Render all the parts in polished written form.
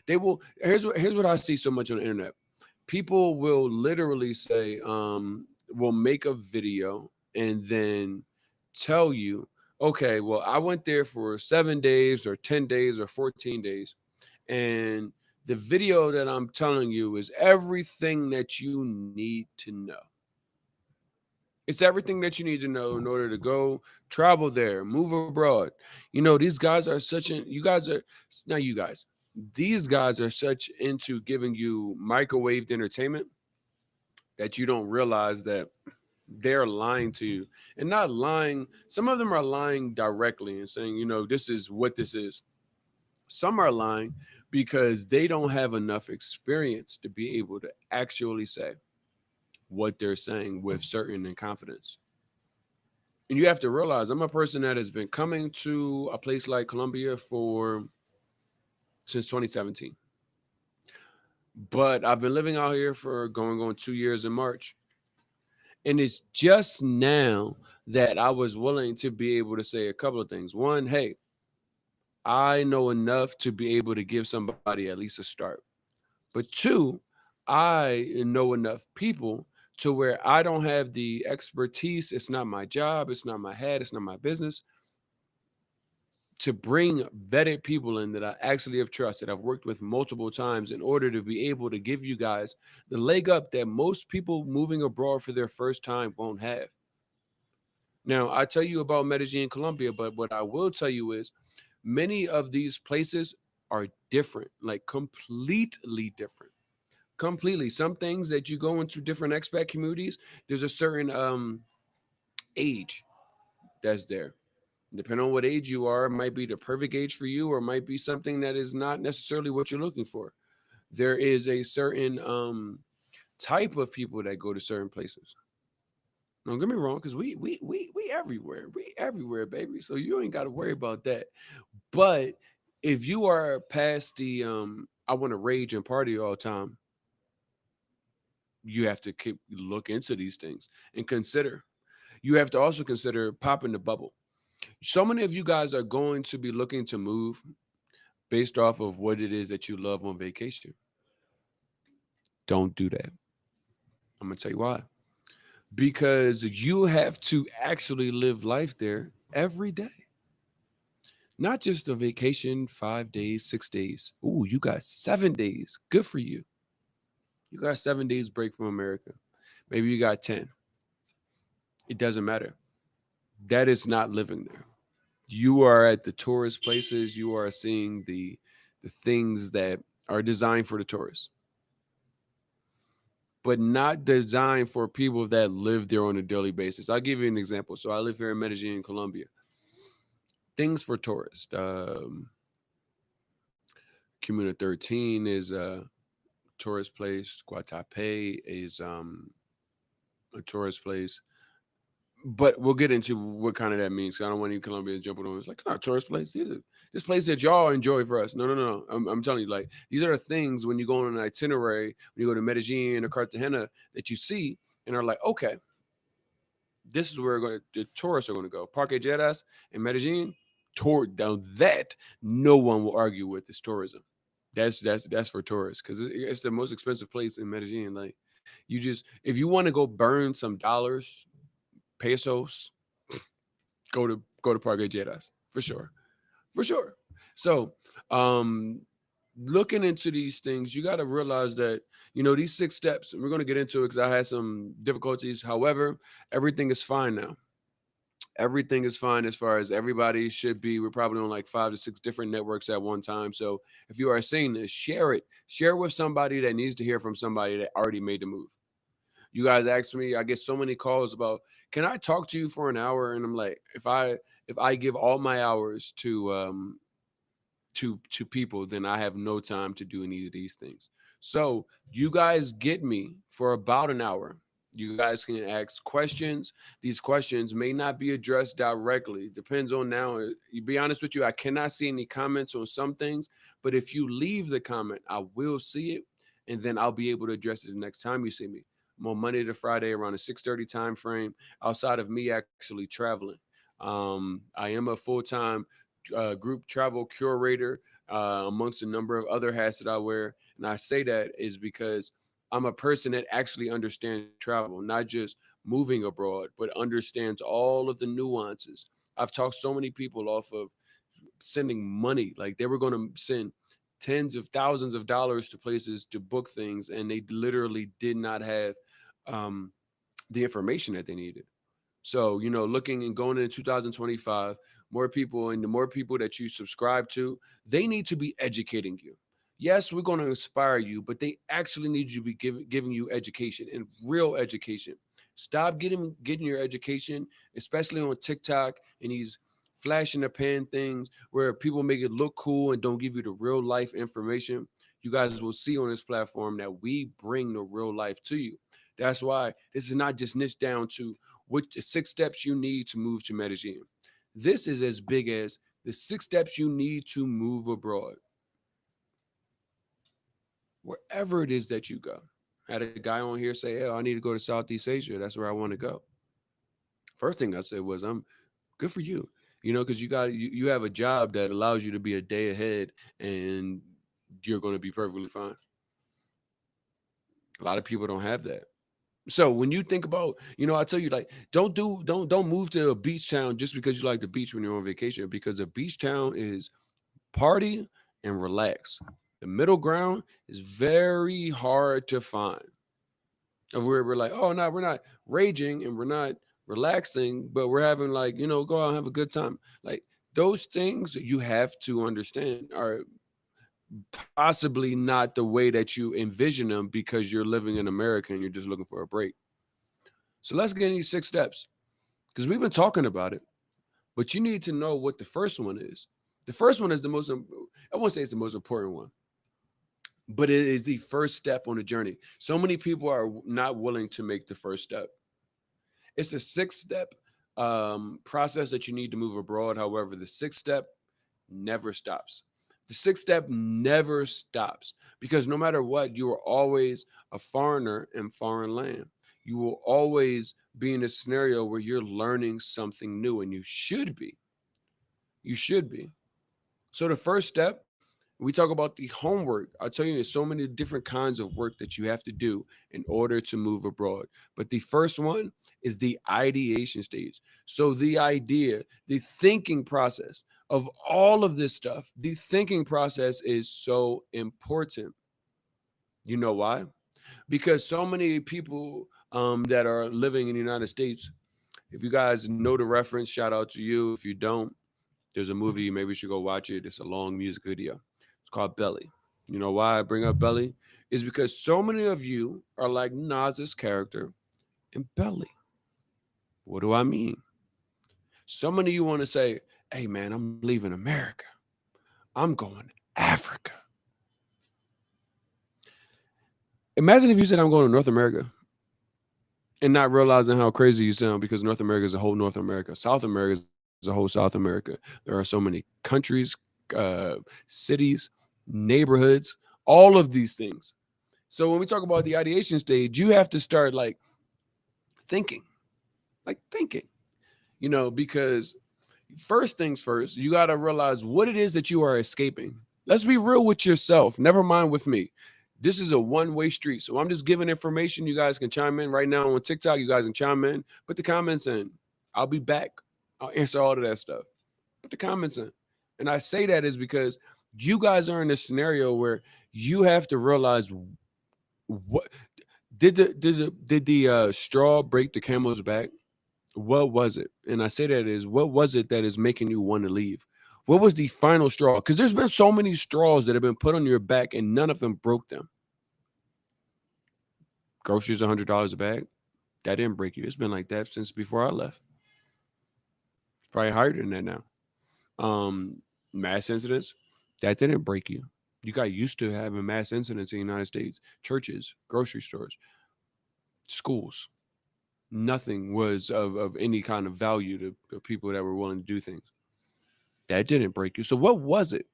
They will. Here's what I see so much on the internet. People will literally say, will make a video and then tell you, okay, well, I went there for 7 days or 10 days or 14 days. And the video that I'm telling you is everything that you need to know. It's everything that you need to know in order to go travel there, move abroad. These guys are you guys are, not you guys, these guys are such into giving you microwaved entertainment that you don't realize that they're lying to you, and not lying. Some of them are lying directly and saying, this is what this is. Some are lying because they don't have enough experience to be able to actually say what they're saying with certain and confidence. And you have to realize I'm a person that has been coming to a place like Colombia for since 2017. But I've been living out here for going on 2 years in March. And it's just now that I was willing to be able to say a couple of things. One, hey, I know enough to be able to give somebody at least a start. But two, I know enough people to where I don't have the expertise. It's not my job. It's not my head. It's not my business to bring vetted people in that I actually have trusted, I've worked with multiple times in order to be able to give you guys the leg up that most people moving abroad for their first time won't have. Now, I tell you about Medellin, Colombia, but what I will tell you is many of these places are different, like completely different. Completely. Some things that you go into different expat communities, there's a certain age that's there. Depending on what age you are, it might be the perfect age for you, or it might be something that is not necessarily what you're looking for. There is a certain type of people that go to certain places. Don't get me wrong, because we everywhere. We everywhere, baby. So you ain't got to worry about that. But if you are past the I want to rage and party all the time, you have to keep look into these things and consider. You have to also consider popping the bubble. So many of you guys are going to be looking to move based off of what it is that you love on vacation. Don't do that. I'm going to tell you why. Because you have to actually live life there every day. Not just a vacation, 5 days, 6 days. Ooh, you got 7 days. Good for you. You got 7 days break from America. Maybe you got 10. It doesn't matter. That is not living there. You are at the tourist places. You are seeing the things that are designed for the tourists, but not designed for people that live there on a daily basis. I'll give you an example. So I live here in Medellin, Colombia. Things for tourists. Comuna 13 is a tourist place. Guatape is a tourist place. But we'll get into what kind of that means. 'Cause I don't want any Colombians jumping on. It's like, not a tourist place. This place that y'all enjoy for us. No, no, no. I'm telling you, like, these are the things when you go on an itinerary, when you go to Medellin or Cartagena, that you see and are like, okay, this is where the tourists are going to go. Parque Lleras in Medellin, toward down that no one will argue with is tourism. That's for tourists because it's the most expensive place in Medellin. Like, you just if you want to go burn some dollars, pesos, go to Parque Lleras for sure, for sure. So, um, looking into these things, you got to realize that these 6 steps. And we're going to get into it because I had some difficulties. However, everything is fine now. Everything is fine as far as everybody should be. We're probably on like 5 to 6 different networks at one time. So if you are seeing this, share it. Share it with somebody that needs to hear from somebody that already made the move. You guys ask me, I get so many calls about, can I talk to you for an hour? And I'm like, if I give all my hours to people, then I have no time to do any of these things. So you guys get me for about an hour. You guys can ask questions. These questions may not be addressed directly. Depends on now. You be honest with you, I cannot see any comments on some things, but if you leave the comment, I will see it, and then I'll be able to address it the next time you see me. I'm on Monday to Friday around a 6:30 time frame. Outside of me actually traveling, I am a full time group travel curator. amongst a number of other hats that I wear. And I say that is because I'm a person that actually understands travel, not just moving abroad, but understands all of the nuances. I've talked so many people off of sending money. Like they were going to send tens of thousands of dollars to places to book things, and they literally did not have um, the information that they needed. So, looking and going into 2025, more people, and the more people that you subscribe to, they need to be educating you. Yes, we're going to inspire you, but they actually need you to be giving you education and real education. Stop getting your education, especially on TikTok and these flash in the pan things where people make it look cool and don't give you the real life information. You guys will see on this platform that we bring the real life to you. That's why this is not just niched down to which the 6 steps you need to move to Medellin. This is as big as the 6 steps you need to move abroad, wherever it is that you go. I had a guy on here say, "Hey, I need to go to Southeast Asia. That's where I want to go." First thing I said was, "I'm good for you." Because you have a job that allows you to be a day ahead, and you're going to be perfectly fine. A lot of people don't have that. So when you think about, I tell you, like, don't move to a beach town just because you like the beach when you're on vacation, because a beach town is party and relax. The middle ground is very hard to find. Of where we're like, oh no, we're not raging and we're not relaxing, but we're having, like, go out and have a good time. Like, those things you have to understand are possibly not the way that you envision them because you're living in America and you're just looking for a break. So let's get in these 6 steps, because we've been talking about it, but you need to know what the first one is. The first one is I won't say it's the most important one, but it is the first step on the journey. So many people are not willing to make the first step. It's a 6 step process that you need to move abroad. However, the 6 step never stops. The 6 step never stops, because no matter what, you are always a foreigner in foreign land. You will always be in a scenario where you're learning something new, and you should be. You should be. So the first step, we talk about the homework. I tell you, there's so many different kinds of work that you have to do in order to move abroad. But the first one is the ideation stage. So the idea, the thinking process of all of this stuff, the thinking process is so important. You know why? Because so many people that are living in the United States, if you guys know the reference, shout out to you. If you don't, there's a movie, maybe you should go watch it. It's a long music video. It's called Belly. You know why I bring up Belly? Is because so many of you are like Nas's character in Belly. What do I mean? So many of you want to say, hey man, I'm leaving America. I'm going to Africa. Imagine if you said I'm going to North America and not realizing how crazy you sound, because North America is a whole North America. South America is a whole South America. There are so many countries, cities, neighborhoods, all of these things. So when we talk about the ideation stage, you have to start thinking, thinking, because first things first, you got to realize what it is that you are escaping. Let's be real with yourself. Never mind with me. This is a one-way street. So I'm just giving information. You guys can chime in right now on TikTok. You guys can chime in, put the comments in. I'll be back. I'll answer all of that stuff. Put the comments in. And I say that is because you guys are in a scenario where you have to realize, what did the straw break the camel's back? What was it? And I say that is, what was it that is making you want to leave? What was the final straw? Because there's been so many straws that have been put on your back and none of them broke them. Groceries, $100 a bag. That didn't break you. It's been like that since before I left. It's probably higher than that now. Mass incidents, that didn't break you. You got used to having mass incidents in the United States. Churches, grocery stores, schools. Nothing was of any kind of value to people that were willing to do things. That didn't break you. So what was it?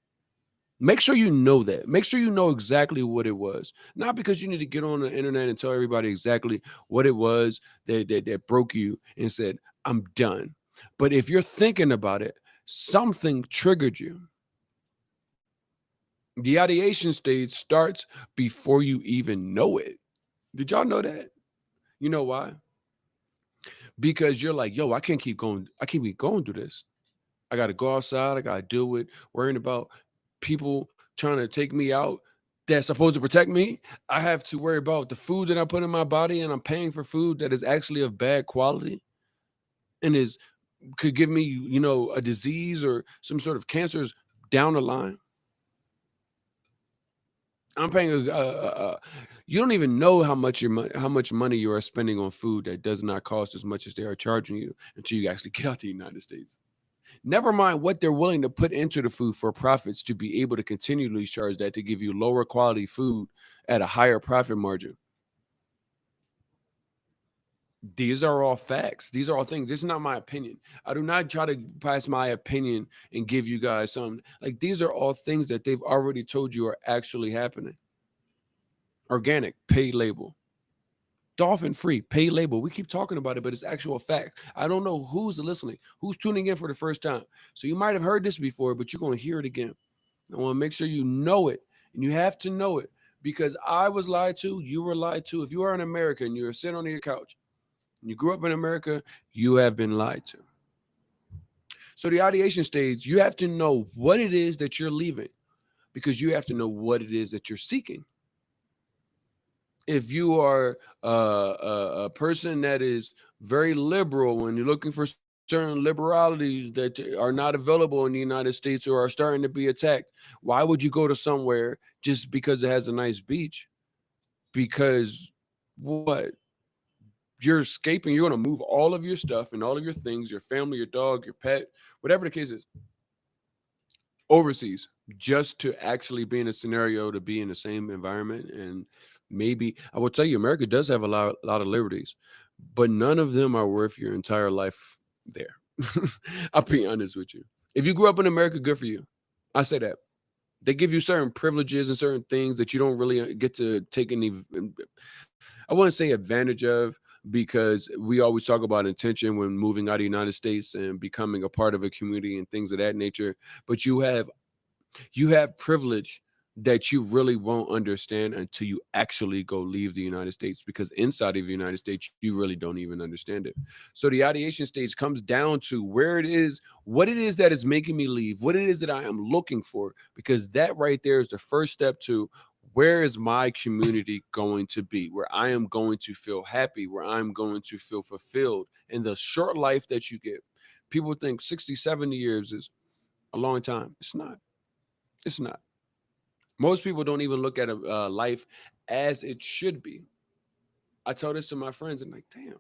Make sure you know that. Make sure you know exactly what it was. Not because you need to get on the internet and tell everybody exactly what it was that broke you and said, I'm done. But if you're thinking about it, something triggered you. The ideation stage starts before you even know it. Did y'all know that? You know why? Because you're like, yo, I can't keep going. I can't keep going through this. I got to go outside. I got to deal with worrying about people trying to take me out that's supposed to protect me. I have to worry about the food that I put in my body, and I'm paying for food that is actually of bad quality and is could give me, a disease or some sort of cancers down the line. I'm paying you don't even know how much money you are spending on food that does not cost as much as they are charging you until you actually get out the United States. Never mind what they're willing to put into the food for profits to be able to continually charge that to give you lower quality food at a higher profit margin. These are all facts. These are all things. This is not my opinion. I do not try to pass my opinion and give you guys something. Like, these are all things that they've already told you are actually happening. Organic, pay label. Dolphin free, pay label. We keep talking about it, but it's actual fact. I don't know who's listening, who's tuning in for the first time. So you might have heard this before, but you're going to hear it again. I want to make sure you know it, and you have to know it because I was lied to. You were lied to. If you are an American, you're sitting on your couch, and you grew up in America, you have been lied to. So the ideation stage, you have to know what it is that you're leaving because you have to know what it is that you're seeking. If you are a person that is very liberal and you're looking for certain liberalities that are not available in the United States or are starting to be attacked, why would you go to somewhere just because it has a nice beach? Because what? You're escaping, you're going to move all of your stuff and all of your things, your family, your dog, your pet, whatever the case is, overseas just to actually be in a scenario to be in the same environment. And maybe I will tell you, America does have a lot of liberties, but none of them are worth your entire life there. I'll be honest with you. If you grew up in America, good for you. I say that. They give you certain privileges and certain things that you don't really get to take any, I wouldn't say advantage of, because we always talk about intention when moving out of the United States and becoming a part of a community and things of that nature. But you have privilege that you really won't understand until you actually go leave the United States, because inside of the United States you really don't even understand it. So the ideation stage comes down to where it is, what it is that is making me leave, what it is that I am looking for, because that right there is the first step to where is my community going to be, where I am going to feel happy, where I'm going to feel fulfilled in the short life that you get. People think 60, 70 years is a long time. It's not. It's not. Most people don't even look at a life as it should be. I tell this to my friends and like, damn,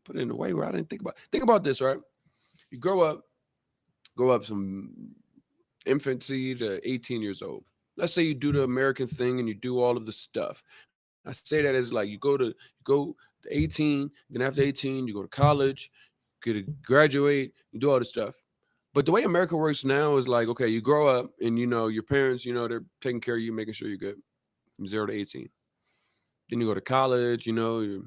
put it in a way where I didn't think about. Think about this, right? You grow up from infancy to 18 years old. Let's say you do the American thing and you do all of the stuff. I say that as like you go to 18, then after 18, you go to college, get to graduate, you do all this stuff. But the way America works now is like, okay, you grow up and your parents, they're taking care of you, making sure you're good from 0 to 18. Then you go to college, you're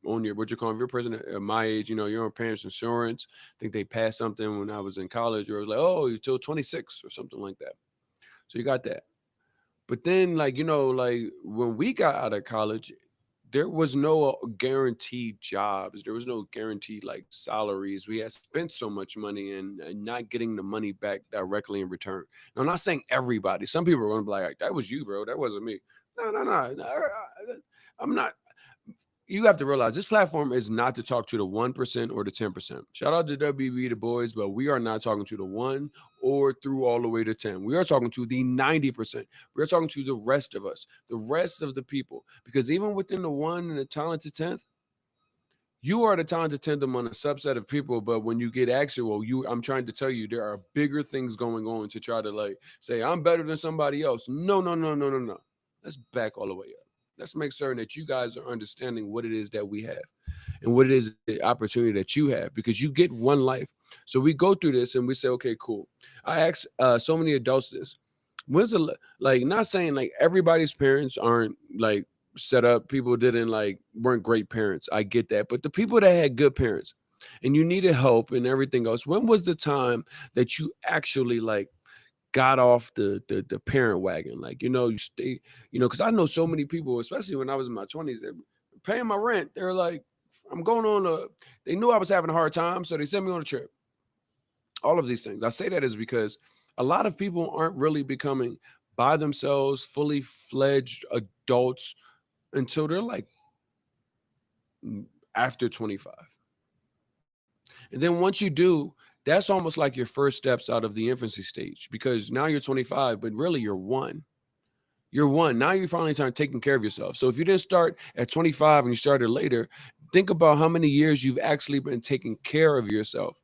on your, what you call, if you're a person at my age, you're on parents' insurance. I think they passed something when I was in college where it was like, oh, you're till 26 or something like that. So you got that. But then, like, like when we got out of college, there was no guaranteed jobs. There was no guaranteed like salaries. We had spent so much money and not getting the money back directly in return. Now, I'm not saying everybody. Some people are going to be like, that was you, bro. That wasn't me. No, no, no. I'm not. You have to realize this platform is not to talk to the 1% or the 10%. Shout out to WB the boys, but we are not talking to the 1 or through all the way to 10. We are talking to the 90%. We are talking to the rest of us, the rest of the people. Because even within the 1 and the talented 10th, you are the talented 10th among a subset of people. But when you get actual, I'm trying to tell you there are bigger things going on to try to like say I'm better than somebody else. No, no, no, no, no, no. Let's back all the way up. Let's make certain that you guys are understanding what it is that we have and what it is the opportunity that you have, because you get one life. So we go through this and we say, okay, cool. I ask so many adults this. When's the, like, not saying like everybody's parents aren't like set up. People didn't like weren't great parents. I get that. But the people that had good parents and you needed help and everything else, when was the time that you actually like got off the parent wagon. Like, you stay, because I know so many people, especially when I was in my 20s, they were paying my rent. They're like, I'm going on they knew I was having a hard time, so they sent me on a trip. All of these things. I say that is because a lot of people aren't really becoming by themselves fully fledged adults until they're like after 25. And then once you do, that's almost like your first steps out of the infancy stage, because now you're 25, but really you're one. You're one. Now you're finally starting taking care of yourself. So if you didn't start at 25 and you started later, think about how many years you've actually been taking care of yourself.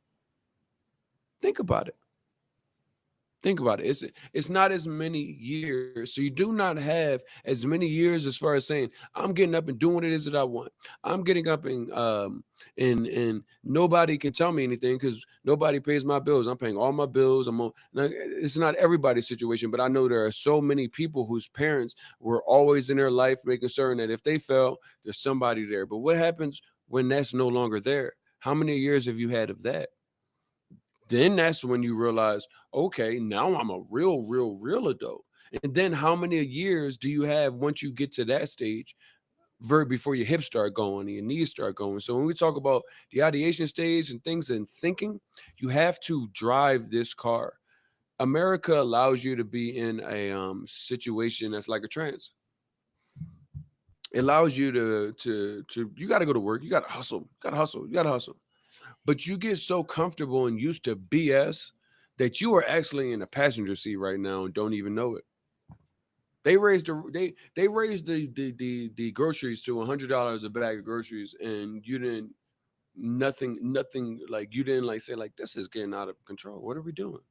Think about it. Think about it. It's not as many years. So you do not have as many years as far as saying, I'm getting up and doing what it is that I want. I'm getting up and nobody can tell me anything because nobody pays my bills. I'm paying all my bills. Now, it's not everybody's situation, but I know there are so many people whose parents were always in their life making certain that if they fell, there's somebody there. But what happens when that's no longer there? How many years have you had of that? Then that's when you realize, okay, now I'm a real adult. And then how many years do you have once you get to that stage before your hips start going and your knees start going? So when we talk about the ideation stage and things and thinking, you have to drive this car. America allows you to be in a situation that's like a trance. It allows you to you got to go to work, you got to hustle, you got to hustle. But you get so comfortable and used to BS that you are actually in a passenger seat right now and don't even know it. They raised the groceries to $100 a bag of groceries, and you didn't nothing like you didn't like say like this is getting out of control. What are we doing?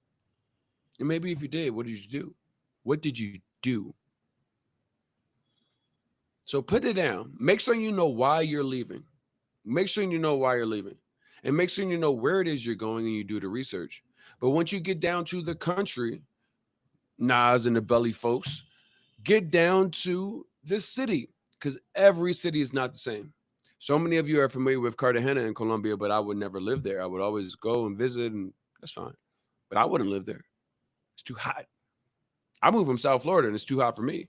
And maybe if you did, what did you do? What did you do? So put it down. Make sure you know why you're leaving. Make sure you know why you're leaving. And make sure you know where it is you're going and you do the research. But once you get down to the country, Nas and the Belly folks, get down to the city because every city is not the same. So many of you are familiar with Cartagena in Colombia, but I would never live there. I would always go and visit, and that's fine. But I wouldn't live there. It's too hot. I moved from South Florida, and it's too hot for me.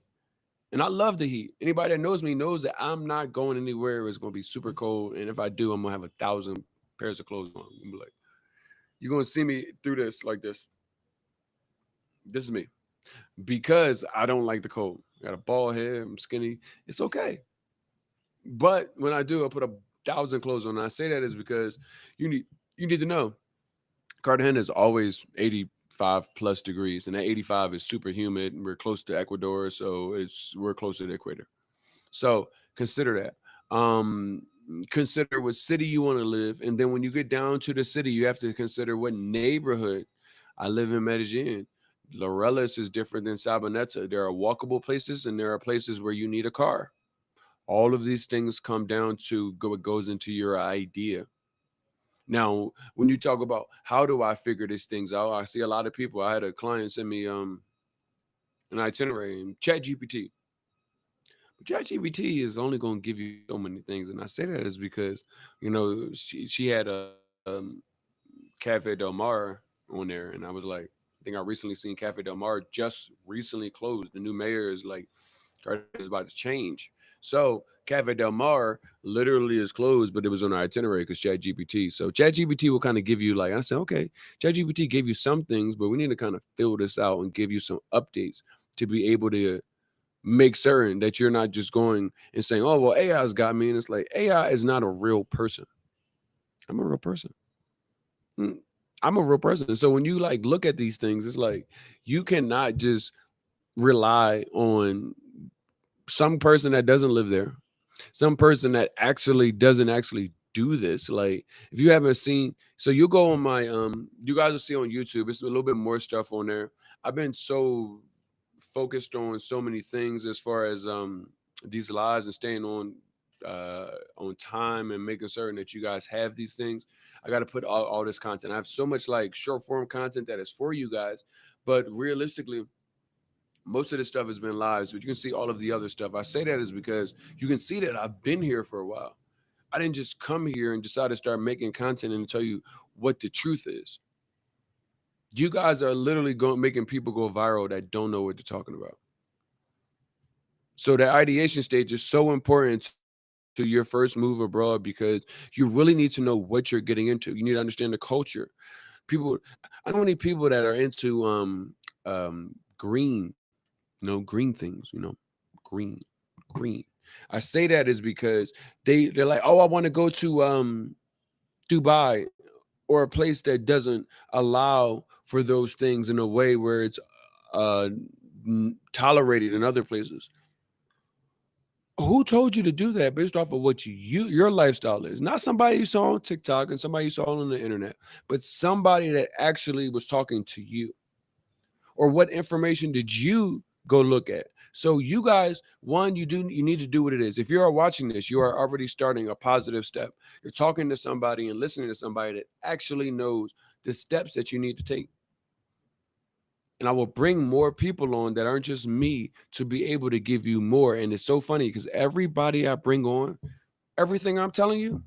And I love the heat. Anybody that knows me knows that I'm not going anywhere where it's going to be super cold. And if I do, I'm going to have 1,000 pairs of clothes on. I'm like, you're going to see me through this like this. This is me. Because I don't like the cold. I got a bald head. I'm skinny. It's okay. But when I do, I put 1,000 clothes on. And I say that is because you need to know Cartagena is always 85 plus degrees, and that 85 is super humid. And we're close to Ecuador, so we're close to the equator. So consider that. Consider what city you want to live, and then when you get down to the city, you have to consider what neighborhood. I live in Medellin. Laureles is different than Sabaneta. There are walkable places, and there are places where you need a car. All of these things come down to what goes into your idea. Now, when you talk about how do I figure these things out, I see a lot of people. I had a client send me an itinerary in Chat GPT. But ChatGPT is only going to give you so many things, and I say that is because she had a Cafe Del Mar on there, and I was like, I think I recently seen Cafe Del Mar just recently closed. The new mayor is like, Cartagena is about to change. So Cafe Del Mar literally is closed, but it was on our itinerary because ChatGPT. So ChatGPT will kind of give you like I said, okay, ChatGPT gave you some things, but we need to kind of fill this out and give you some updates to be able to make certain that you're not just going and saying, oh, well, AI's got me. And it's like, AI is not a real person. I'm a real person. Mm, I'm a real person. So when you like look at these things, it's like you cannot just rely on some person that doesn't live there, some person that actually doesn't actually do this. Like if you haven't seen, so you go on my you guys will see on YouTube, it's a little bit more stuff on there. I've been so focused on so many things as far as these lives and staying on time and making certain that you guys have these things. I got to put all this content. I have so much like short form content that is for you guys, but realistically most of this stuff has been lives, but you can see all of the other stuff. I say that is because you can see that I've been here for a while. I didn't just come here and decide to start making content and tell you what the truth is. You guys are literally going making people go viral that don't know what they're talking about. So the ideation stage is so important to your first move abroad because you really need to know what you're getting into. You need to understand the culture. People, I know many people that are into green, green things, green, green. I say that is because they're like, oh, I want to go to Dubai or a place that doesn't allow for those things in a way where it's uh tolerated in other places. Who told you to do that based off of what your lifestyle is? Not somebody you saw on TikTok and somebody you saw on the internet, but somebody that actually was talking to you. Or what information did you go look at? So you guys, one, you need to do what it is. If you are watching this, you are already starting a positive step. You're talking to somebody and listening to somebody that actually knows the steps that you need to take. And I will bring more people on that aren't just me to be able to give you more. And it's so funny because everybody I bring on, everything I'm telling you,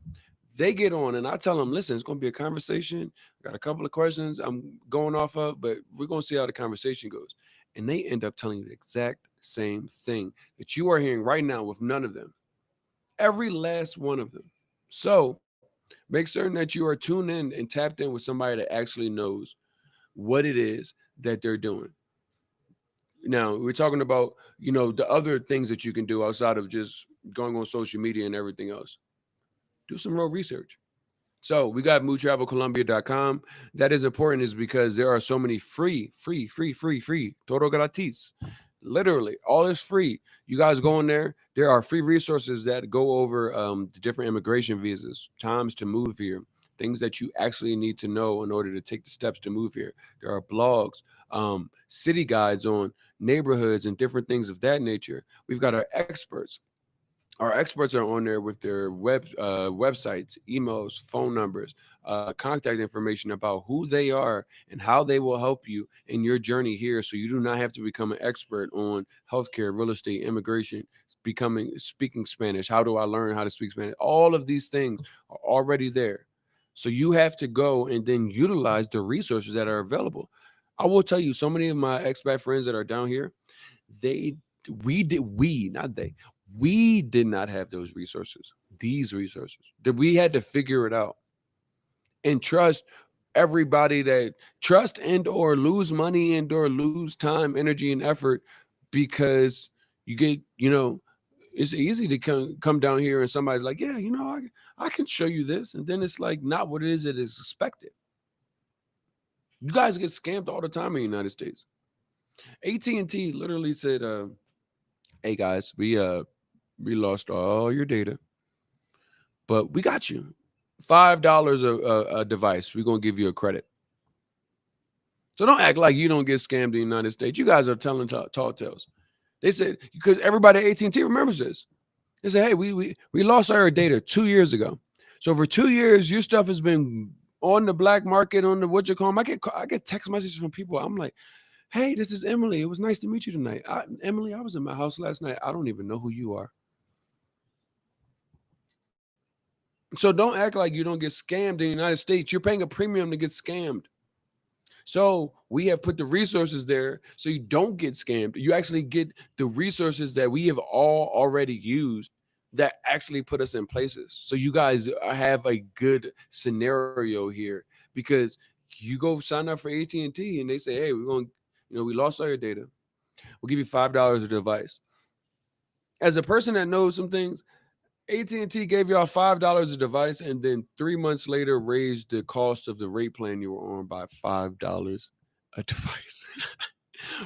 they get on and I tell them, listen, it's going to be a conversation. I got a couple of questions I'm going off of, but we're going to see how the conversation goes. And they end up telling you the exact same thing that you are hearing right now with none of them, every last one of them. So make certain that you are tuned in and tapped in with somebody that actually knows what it is that they're doing. Now, we're talking about, the other things that you can do outside of just going on social media and everything else. Do some real research. So we got movetravelcolombia.com. That is important is because there are so many free, todo gratis. Literally, all is free. You guys go in there. There are free resources that go over the different immigration visas, times to move here, things that you actually need to know in order to take the steps to move here. There are blogs, city guides on neighborhoods and different things of that nature. We've got our experts. Our experts are on there with their websites, emails, phone numbers, contact information about who they are and how they will help you in your journey here. So you do not have to become an expert on healthcare, real estate, immigration, speaking Spanish. How do I learn how to speak Spanish? All of these things are already there. So you have to go and then utilize the resources that are available. I will tell you, so many of my expat friends that are down here, they not they we did not have those resources, these resources, that we had to figure it out and trust everybody, that trust and or lose money and or lose time, energy, and effort because you get, it's easy to come down here and somebody's like, yeah, I can show you this. And then it's like not what it is that is expected. You guys get scammed all the time in the United States. AT&T literally said, hey guys, we lost all your data, but we got you $5 a device. We're gonna give you a credit. So don't act like you don't get scammed in the United States. You guys are telling tall tales. They said because everybody at AT&T remembers this. They said, hey, we lost our data 2 years ago. So for 2 years, your stuff has been on the black market, on the what you call them. I get text messages from people. I'm like, hey, this is Emily. It was nice to meet you tonight. Emily, I was in my house last night. I don't even know who you are. So don't act like you don't get scammed in the United States. You're paying a premium to get scammed. So we have put the resources there so you don't get scammed. You actually get the resources that we have all already used that actually put us in places. So you guys have a good scenario here because you go sign up for AT&T and they say, hey, we're going, we lost all your data. We'll give you $5 a device. As a person that knows some things, AT&T gave y'all $5 a device and then 3 months later raised the cost of the rate plan you were on by $5 a device.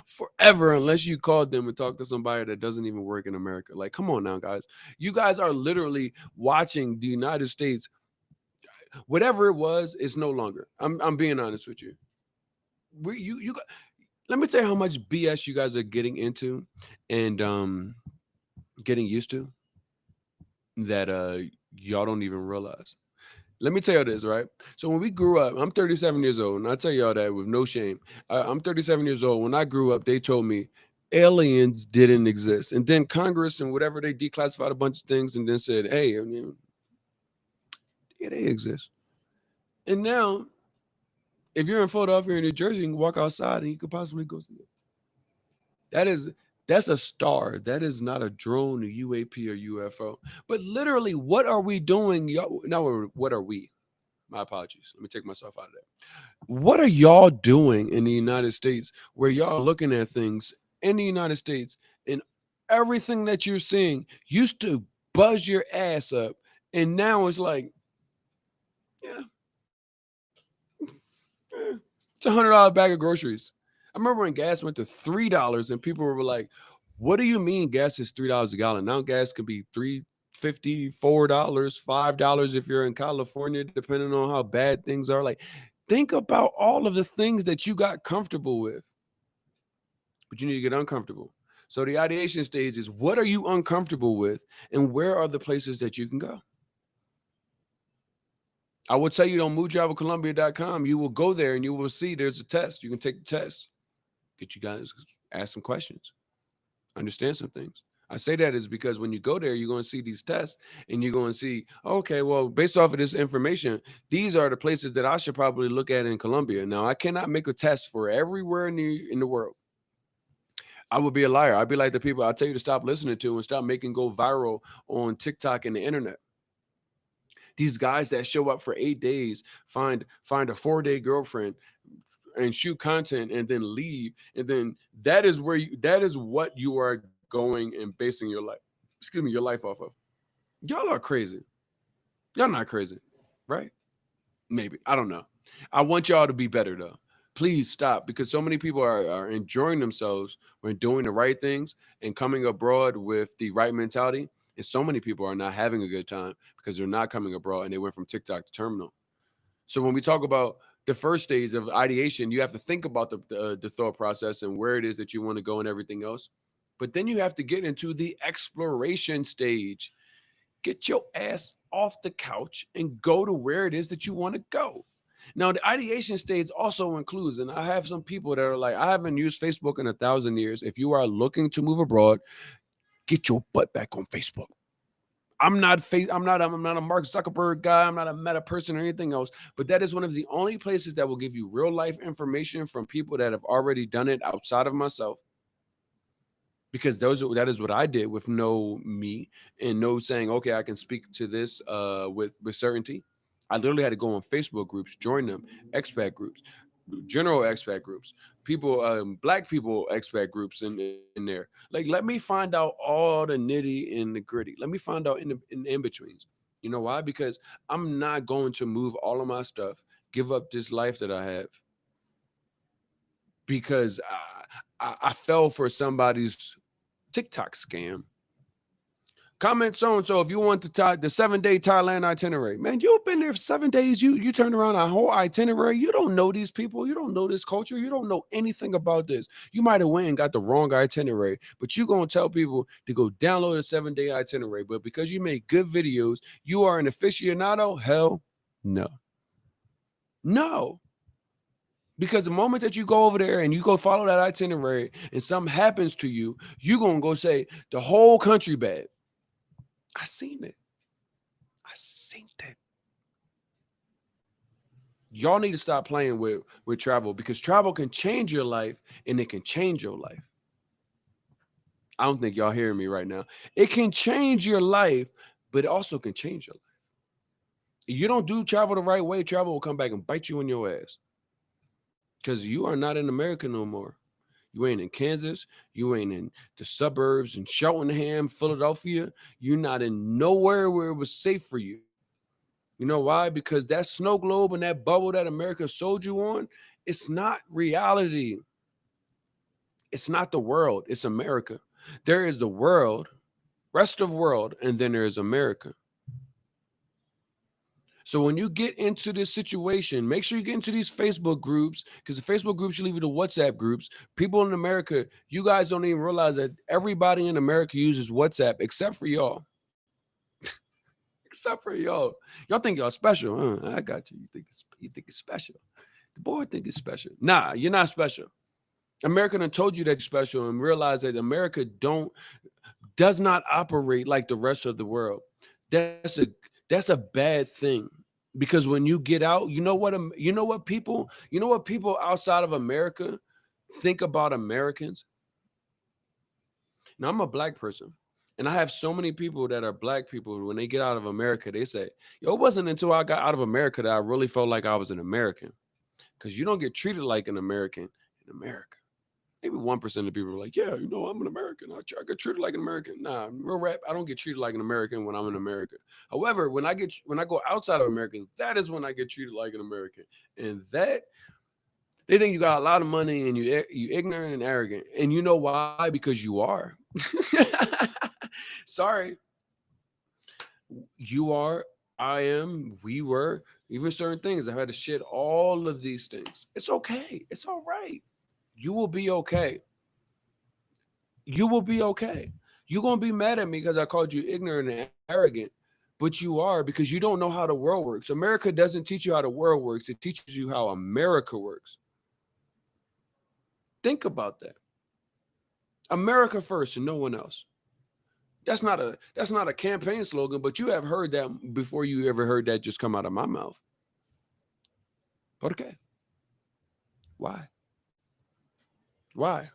Forever, unless you called them and talked to somebody that doesn't even work in America. Like, come on now, guys. You guys are literally watching the United States. Whatever it was, it's no longer. I'm being honest with you. Let me tell you how much BS you guys are getting into and getting used to that y'all don't even realize. Let me tell you this, right? So when we grew up, I'm 37 years old, and I tell y'all that with no shame. I'm 37 years old. When I grew up, they told me aliens didn't exist. And then Congress and whatever, they declassified a bunch of things and then said, hey, yeah, they exist. And now If you're in Philadelphia or New Jersey, you can walk outside and you could possibly go see it. That is that's a star. That is not a drone, a UAP, or UFO. But literally, what are we doing? No, what are we? My apologies. Let me take myself out of that. What are y'all doing in the United States where y'all looking at things in the United States and everything that you're seeing used to buzz your ass up, and now it's like, yeah, eh, it's $100 bag of groceries. I remember when gas went to $3 and people were like, "What do you mean gas is $3 a gallon?" Now gas can be $3.50, $4, $5 if you're in California, depending on how bad things are. Like, think about all of the things that you got comfortable with, but you need to get uncomfortable. So the ideation stage is, what are you uncomfortable with, and where are the places that you can go? I will tell you on movetravelcolumbia.com, you will go there and you will see there's a test. You can take the test. Get you guys ask some questions, understand some things. I say that is because when you go there, you're going to see these tests and you're going to see, okay, well, based off of this information, these are the places that I should probably look at in Colombia. Now, I cannot make a test for everywhere in the world. I would be a liar. I'd be like the people I tell you to stop listening to and stop making go viral on TikTok and the internet. These guys that show up for 8 days, find a 4-day girlfriend, and shoot content and then leave, and then that is what you are going and basing your life, excuse me, your life off of. Y'all are crazy. Y'all not crazy, right? Maybe, I don't know. I want y'all to be better though. Please stop, because so many people are enjoying themselves when doing the right things and coming abroad with the right mentality, and so many people are not having a good time because they're not coming abroad and they went from TikTok to terminal. So when we talk about the first stage of ideation, you have to think about the thought process and where it is that you want to go and everything else. But then you have to get into the exploration stage. Get your ass off the couch and go to where it is that you want to go. Now, the ideation stage also includes, and I have some people that are like, I haven't used Facebook in 1,000 years. If you are looking to move abroad, get your butt back on Facebook. I'm not a Mark Zuckerberg guy. I'm not a Meta person or anything else. But that is one of the only places that will give you real life information from people that have already done it outside of myself. Because that is what I did with no me and no saying, okay, I can speak to this with certainty. I literally had to go on Facebook groups, join them, expat groups, general expat groups, people, black people expat groups in there. Like, let me find out all the nitty and the gritty. Let me find out in betweens. You know why? Because I'm not going to move all of my stuff, give up this life that I have because I fell for somebody's TikTok scam. Comment so and so if you want the 7-day Thailand itinerary. Man, you've been there for 7 days. You turn around a whole itinerary. You don't know these people. You don't know this culture. You don't know anything about this. You might have went and got the wrong itinerary, but you're gonna tell people to go download a 7-day itinerary. But because you make good videos, you are an aficionado. Hell no. No. Because the moment that you go over there and you go follow that itinerary and something happens to you, you're going to go say the whole country bad. I seen it. I seen that. Y'all need to stop playing with travel, because travel can change your life and it can change your life. I don't think y'all hearing me right now. It can change your life, but it also can change your life. If you don't do travel the right way, travel will come back and bite you in your ass. Because you are not in America no more. You ain't in Kansas. You ain't in the suburbs in Cheltenham, Philadelphia. You're not in nowhere where it was safe for you. You know why? Because that snow globe and that bubble that America sold you on, it's not reality. It's not the world. It's America. There is the world, rest of the world, and then there is America. So when you get into this situation, make sure you get into these Facebook groups, because the Facebook groups should leave you the WhatsApp groups. People in America, you guys don't even realize that everybody in America uses WhatsApp except for y'all. Except for y'all. Y'all think y'all special, huh? I got you. You think it's special. The boy think it's special. Nah, you're not special. America done told you that you're special, and realize that America does not operate like the rest of the world. That's a bad thing. Because when you get out, you know what people outside of America think about Americans. Now I'm a black person, and I have so many people that are black people. When they get out of America, they say, "Yo, it wasn't until I got out of America that I really felt like I was an American." Because you don't get treated like an American in America. Maybe 1% of people are like, "Yeah, I'm an American. I get treated like an American." Nah, real rap. I don't get treated like an American when I'm in America. However, when I go outside of America, that is when I get treated like an American, and that they think you got a lot of money and you ignorant and arrogant, and you know why? Because you are. Sorry, you are. I am. We were. Even certain things. I had to shit all of these things. It's okay. It's all right. You will be okay. You will be okay. You're gonna be mad at me because I called you ignorant and arrogant, but you are because you don't know how the world works. America doesn't teach you how the world works. It teaches you how America works. Think about that. America first and no one else. That's not a campaign slogan, but you have heard that before you ever heard that just come out of my mouth. Por qué? Why? Why?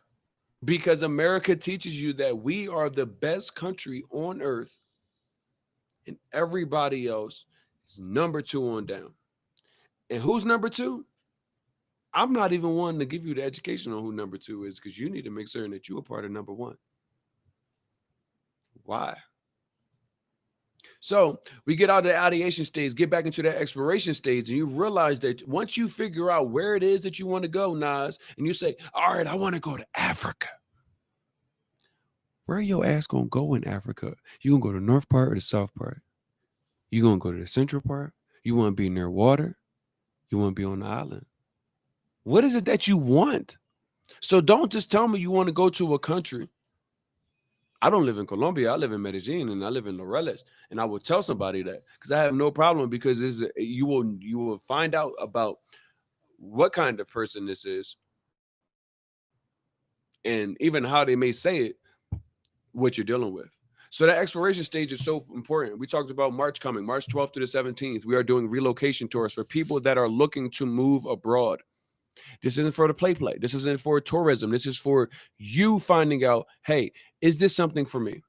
Because America teaches you that we are the best country on earth and everybody else is number two on down. And who's number two? I'm not even one to give you the education on who number two is because you need to make certain that you are part of number one. Why? So we get out of the ideation stage, get back into that exploration stage, and you realize that once you figure out where it is that you want to go, Nas, and you say, all right, I want to go to Africa. Where your ass gonna go in Africa? You gonna go to the north part or the south part? You gonna go to the central part? You want to be near water? You want to be on the island? What is it that you want? So don't just tell me you want to go to a country. I don't live in Colombia. I live in Medellin and I live in Laureles. And I will tell somebody that because I have no problem because you will find out about what kind of person this is and even how they may say it, what you're dealing with. So that exploration stage is so important. We talked about March coming, March 12th to the 17th. We are doing relocation tours for people that are looking to move abroad. This isn't for the play. This isn't for tourism. This is for you finding out, hey, is this something for me?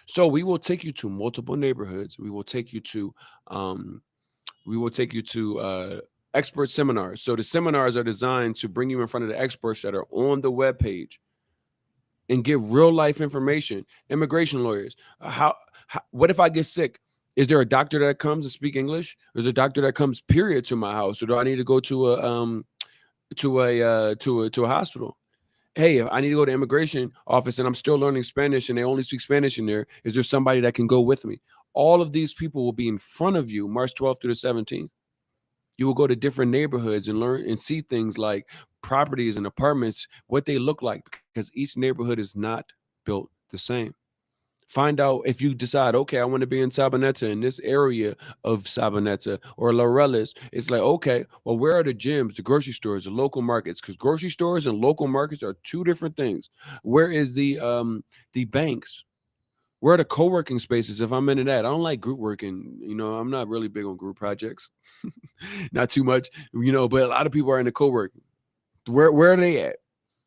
So we will take you to multiple neighborhoods. Um, we will take you to expert seminars. So the seminars are designed to bring you in front of the experts that are on the web page and get real life information. Immigration lawyers. How what if I get sick? Is there a doctor that comes and speak English? There's a doctor that comes period to my house, or do I need to go to a hospital? Hey, if I need to go to immigration office and I'm still learning Spanish and they only speak Spanish in there, is there somebody that can go with me? All of these people will be in front of you March 12th through the 17th. You will go to different neighborhoods and learn and see things like properties and apartments, what they look like, because each neighborhood is not built the same. Find out if you decide, okay, I want to be in Sabaneta, in this area of Sabaneta or Laureles. It's like, okay, well, where are the gyms, the grocery stores, the local markets? Because grocery stores and local markets are two different things. Where is the banks? Where are the co-working spaces? If I'm into that, I don't like group working. I'm not really big on group projects, not too much. But a lot of people are into co-working. Where are they at?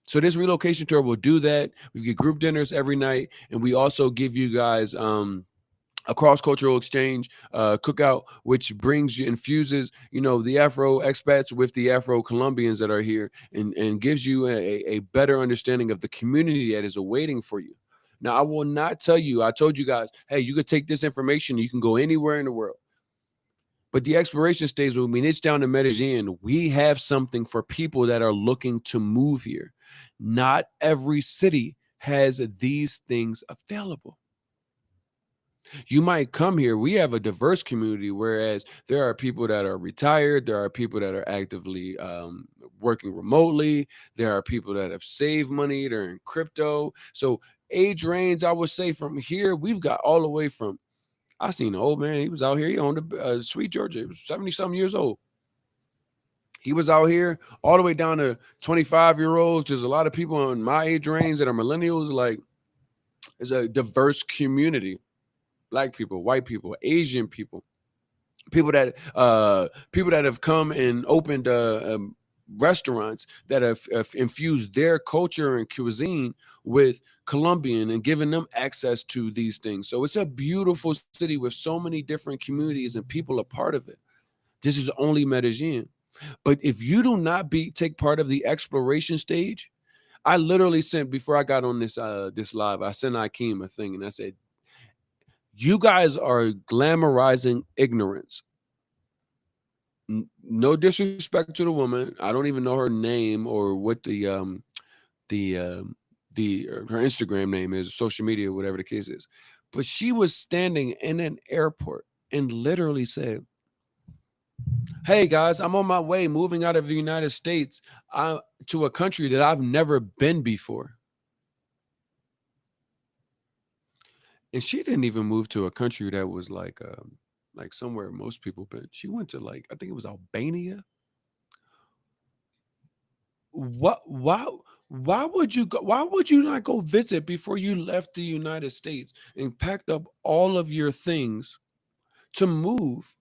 So this relocation tour will do that. We get group dinners every night, and we also give you guys a cross-cultural exchange cookout, which infuses the Afro expats with the Afro Colombians that are here, and gives you a better understanding of the community that is awaiting for you. Now, I will not tell you. I told you guys, hey, you could take this information. You can go anywhere in the world. But the exploration stage, when we niche down to Medellin, we have something for people that are looking to move here. Not every city has these things available. You might come here. We have a diverse community, whereas there are people that are retired. There are people that are actively working remotely. There are people that have saved money. They're in crypto. So age range, I would say from here, we've got all the way from, I seen an old man. He was out here. He owned a Sweet Georgia. He was 70-something years old. He was out here all the way down to 25-year-olds. There's a lot of people in my age range that are millennials. Like, it's a diverse community. Black people, white people, Asian people. People that have come and opened restaurants that have infused their culture and cuisine with Colombian and given them access to these things. So it's a beautiful city with so many different communities and people a part of it. This is only Medellin. But if you do not take part of the exploration stage, I literally sent, before I got on this live, I sent Akeem a thing and I said, you guys are glamorizing ignorance. No disrespect to the woman. I don't even know her name or what the her Instagram name is, social media, whatever the case is. But she was standing in an airport and literally said, "Hey guys, I'm on my way, moving out of the United States to a country that I've never been before." And she didn't even move to a country that was like somewhere most people been. She went to, like, I think it was Albania. What? Why would you go? Why would you not go visit before you left the United States and packed up all of your things to move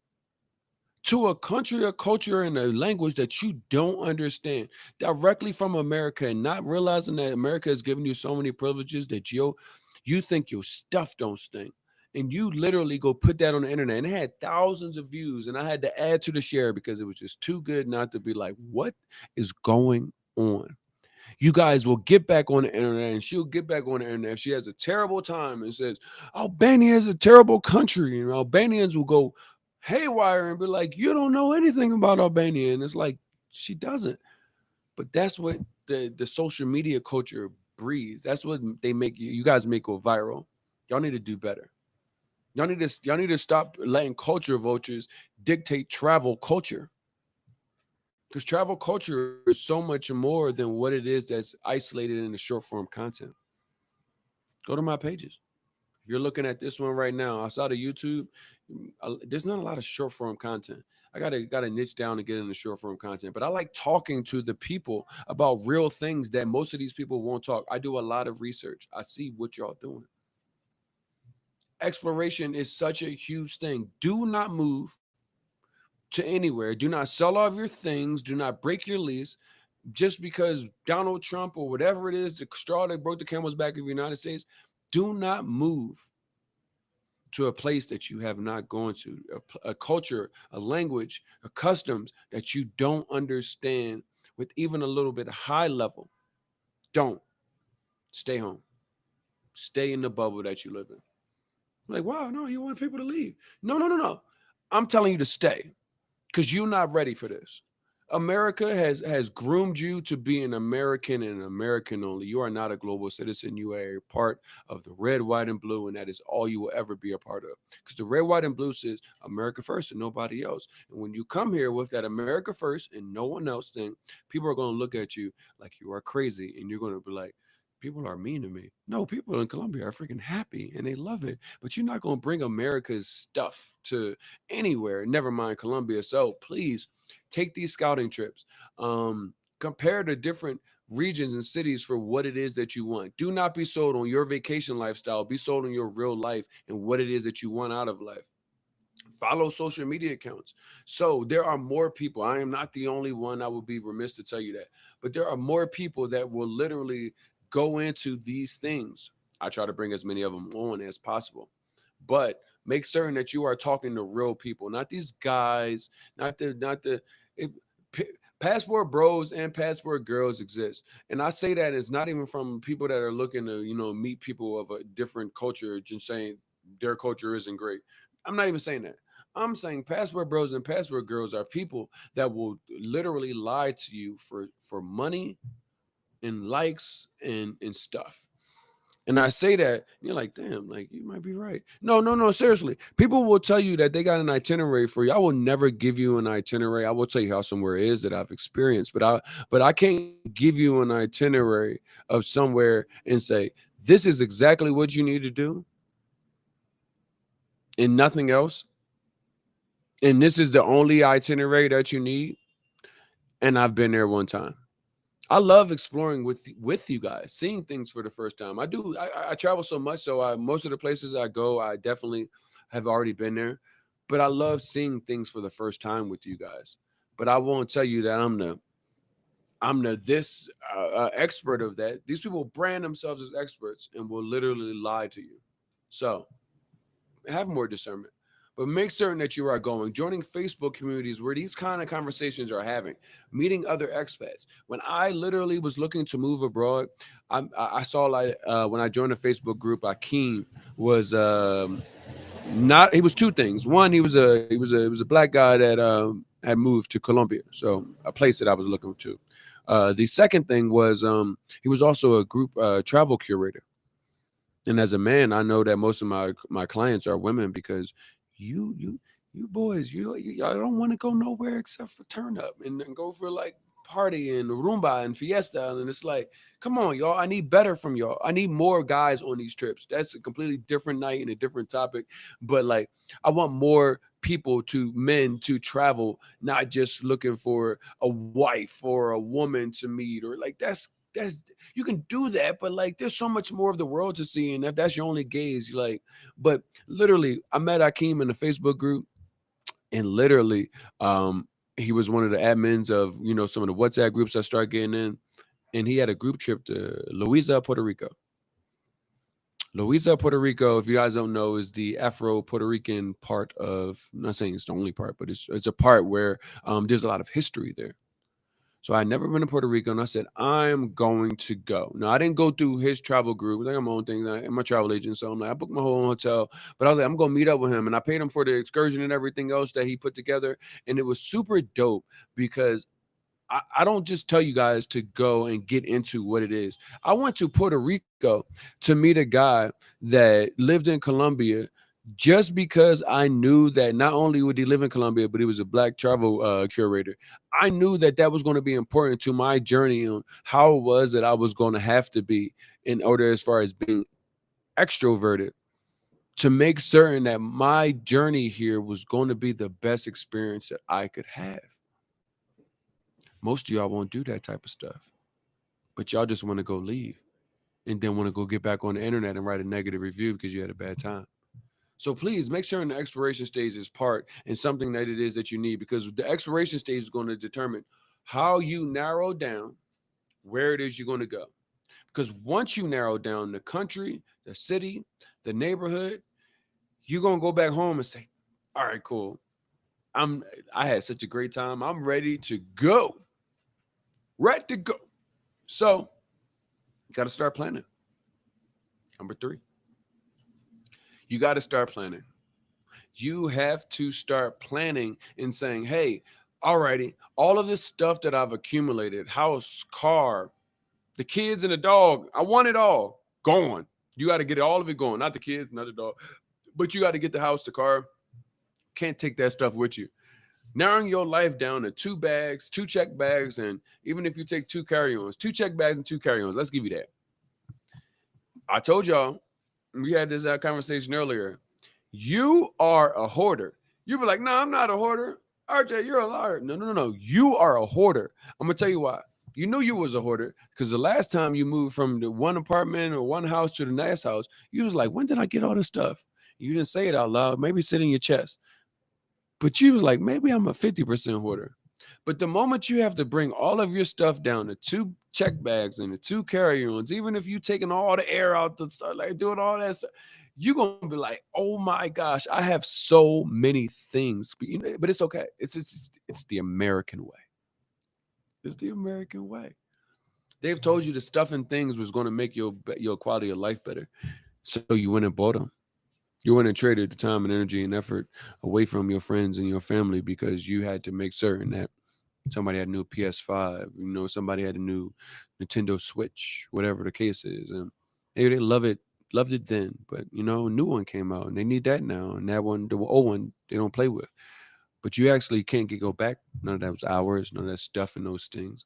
to a country, a culture, and a language that you don't understand directly from America, and not realizing that America has given you so many privileges that you think your stuff don't stink. And you literally go put that on the internet, and it had thousands of views, and I had to add to the share because it was just too good not to be like, what is going on? You guys will get back on the internet, and she'll get back on the internet if she has a terrible time and says Albania is a terrible country, and Albanians will go haywire and be like, you don't know anything about Albania. And it's like, she doesn't. But that's what the social media culture breeds. That's what they make you guys make go viral. Y'all need to do better. Y'all need to stop letting culture vultures dictate travel culture. Because travel culture is so much more than what it is that's isolated in the short form content. Go to my pages. If you're looking at this one right now, outside of YouTube, there's not a lot of short form content. I gotta niche down to get into short form content, but I like talking to the people about real things that most of these people won't talk. I do a lot of research. I see what y'all doing. Exploration is such a huge thing. Do not move to anywhere. Do not sell off your things. Do not break your lease just because Donald Trump or whatever it is, the straw that broke the camel's back of the United States. Do not move to a place that you have not gone to, a culture, a language, a customs that you don't understand with even a little bit high level. Don't. Stay home. Stay in the bubble that you live in. Like, wow, no, you want people to leave. No, no, no, no. I'm telling you to stay because you're not ready for this. America has groomed you to be an American and an American only. You are not a global citizen. You are a part of the red, white, and blue, and that is all you will ever be a part of. Because the red, white, and blue says America first and nobody else. And when you come here with that America first and no one else thing, people are going to look at you like you are crazy, and you're going to be like, people are mean to me. No, people in Colombia are freaking happy and they love it. But you're not going to bring America's stuff to anywhere, never mind Colombia. So please take these scouting trips. Compare the different regions and cities for what it is that you want. Do not be sold on your vacation lifestyle. Be sold on your real life and what it is that you want out of life. Follow social media accounts. So there are more people. I am not the only one. I would be remiss to tell you that. But there are more people that will literally go into these things. I try to bring as many of them on as possible. But make certain that you are talking to real people, not these guys, not the it, passport bros and passport girls exist. And I say that it's not even from people that are looking to, meet people of a different culture, just saying their culture isn't great. I'm not even saying that. I'm saying passport bros and passport girls are people that will literally lie to you for money and likes and stuff. And I say that, and you're like, damn, like you might be right. No, no, no, seriously. People will tell you that they got an itinerary for you. I will never give you an itinerary. I will tell you how somewhere is that I've experienced, but I can't give you an itinerary of somewhere and say, this is exactly what you need to do and nothing else. And this is the only itinerary that you need. And I've been there one time. I love exploring with you guys, seeing things for the first time. I do. I travel so much, so most of the places I go, I definitely have already been there. but I love seeing things for the first time with you guys. But I won't tell you that I'm the this expert of that. These people brand themselves as experts and will literally lie to you. So have more discernment, but make certain that you are joining Facebook communities where these kind of conversations are having, meeting other expats. When I literally was looking to move abroad, I saw like when I joined a Facebook group, Akeem was not. He was two things. One, he was a black guy that had moved to Colombia, so a place that I was looking to. The second thing was he was also a group travel curator. And as a man, I know that most of my clients are women because you boys, y'all don't want to go nowhere except for turn up and go for like party and rumba and fiesta. And it's like, come on, y'all. I need better from y'all. I need more guys on these trips. That's a completely different night and a different topic. But like, I want more men to travel, not just looking for a wife or a woman to meet, or like that's you can do that, but like there's so much more of the world to see, and if that's your only gaze, you like. But literally, I met Akeem in the Facebook group, and literally, he was one of the admins of some of the WhatsApp groups I start getting in, and he had a group trip to Louisa, Puerto Rico. Louisa, Puerto Rico, if you guys don't know, is the Afro Puerto Rican part of. I'm not saying it's the only part, but it's a part where there's a lot of history there. So I never been to Puerto Rico, and I said I'm going to go. Now I didn't go through his travel group. I got my own thing. I'm my travel agent, so I'm like I booked my whole hotel. But I was like I'm gonna meet up with him, and I paid him for the excursion and everything else that he put together, and it was super dope because I don't just tell you guys to go and get into what it is. I went to Puerto Rico to meet a guy that lived in Colombia just because I knew that not only would he live in Colombia, but he was a black travel curator. I knew that that was going to be important to my journey on how it was that I was going to have to be in order as far as being extroverted to make certain that my journey here was going to be the best experience that I could have. Most of y'all won't do that type of stuff, but y'all just want to go leave and then want to go get back on the internet and write a negative review because you had a bad time. So please make sure in the expiration stage is part and something that it is that you need, because the expiration stage is going to determine how you narrow down where it is you're going to go. Because once you narrow down the country, the city, the neighborhood, you're going to go back home and say, all right, cool. I had such a great time. I'm ready to go. Ready to go. So you got to start planning. Number 3, you got to start planning. You have to start planning and saying, hey, alrighty, all of this stuff that I've accumulated, house, car, the kids and the dog, I want it all gone. You got to get all of it going, not the kids, not the dog, but you got to get the house, the car. Can't take that stuff with you. Narrowing your life down to 2 bags, 2 check bags, and even if you take 2 carry-ons, 2 check bags and 2 carry-ons, let's give you that. I told y'all, we had this conversation earlier. You are a hoarder. You be like, no, I'm not a hoarder. RJ, you're a liar. No. You are a hoarder. I'm gonna tell you why. You knew you was a hoarder because the last time you moved from the one apartment or one house to the next house, you was like, when did I get all this stuff? You didn't say it out loud. Maybe sit in your chest. But you was like, maybe I'm a 50% hoarder. But the moment you have to bring all of your stuff down to 2 check bags and the 2 carry-ons, even if you taking all the air out to start like doing all that stuff, you're gonna be like, oh my gosh, I have so many things. But it's okay. It's the American way. It's the American way. They've told you the stuff and things was going to make your quality of life better. So you went and bought them. You went and traded the time and energy and effort away from your friends and your family because you had to make certain that somebody had a new PS5, somebody had a new Nintendo Switch, whatever the case is. And maybe they loved it then, but a new one came out and they need that now. And that one, the old one, they don't play with. But you actually can't go back. None of those hours, none of that stuff and those things.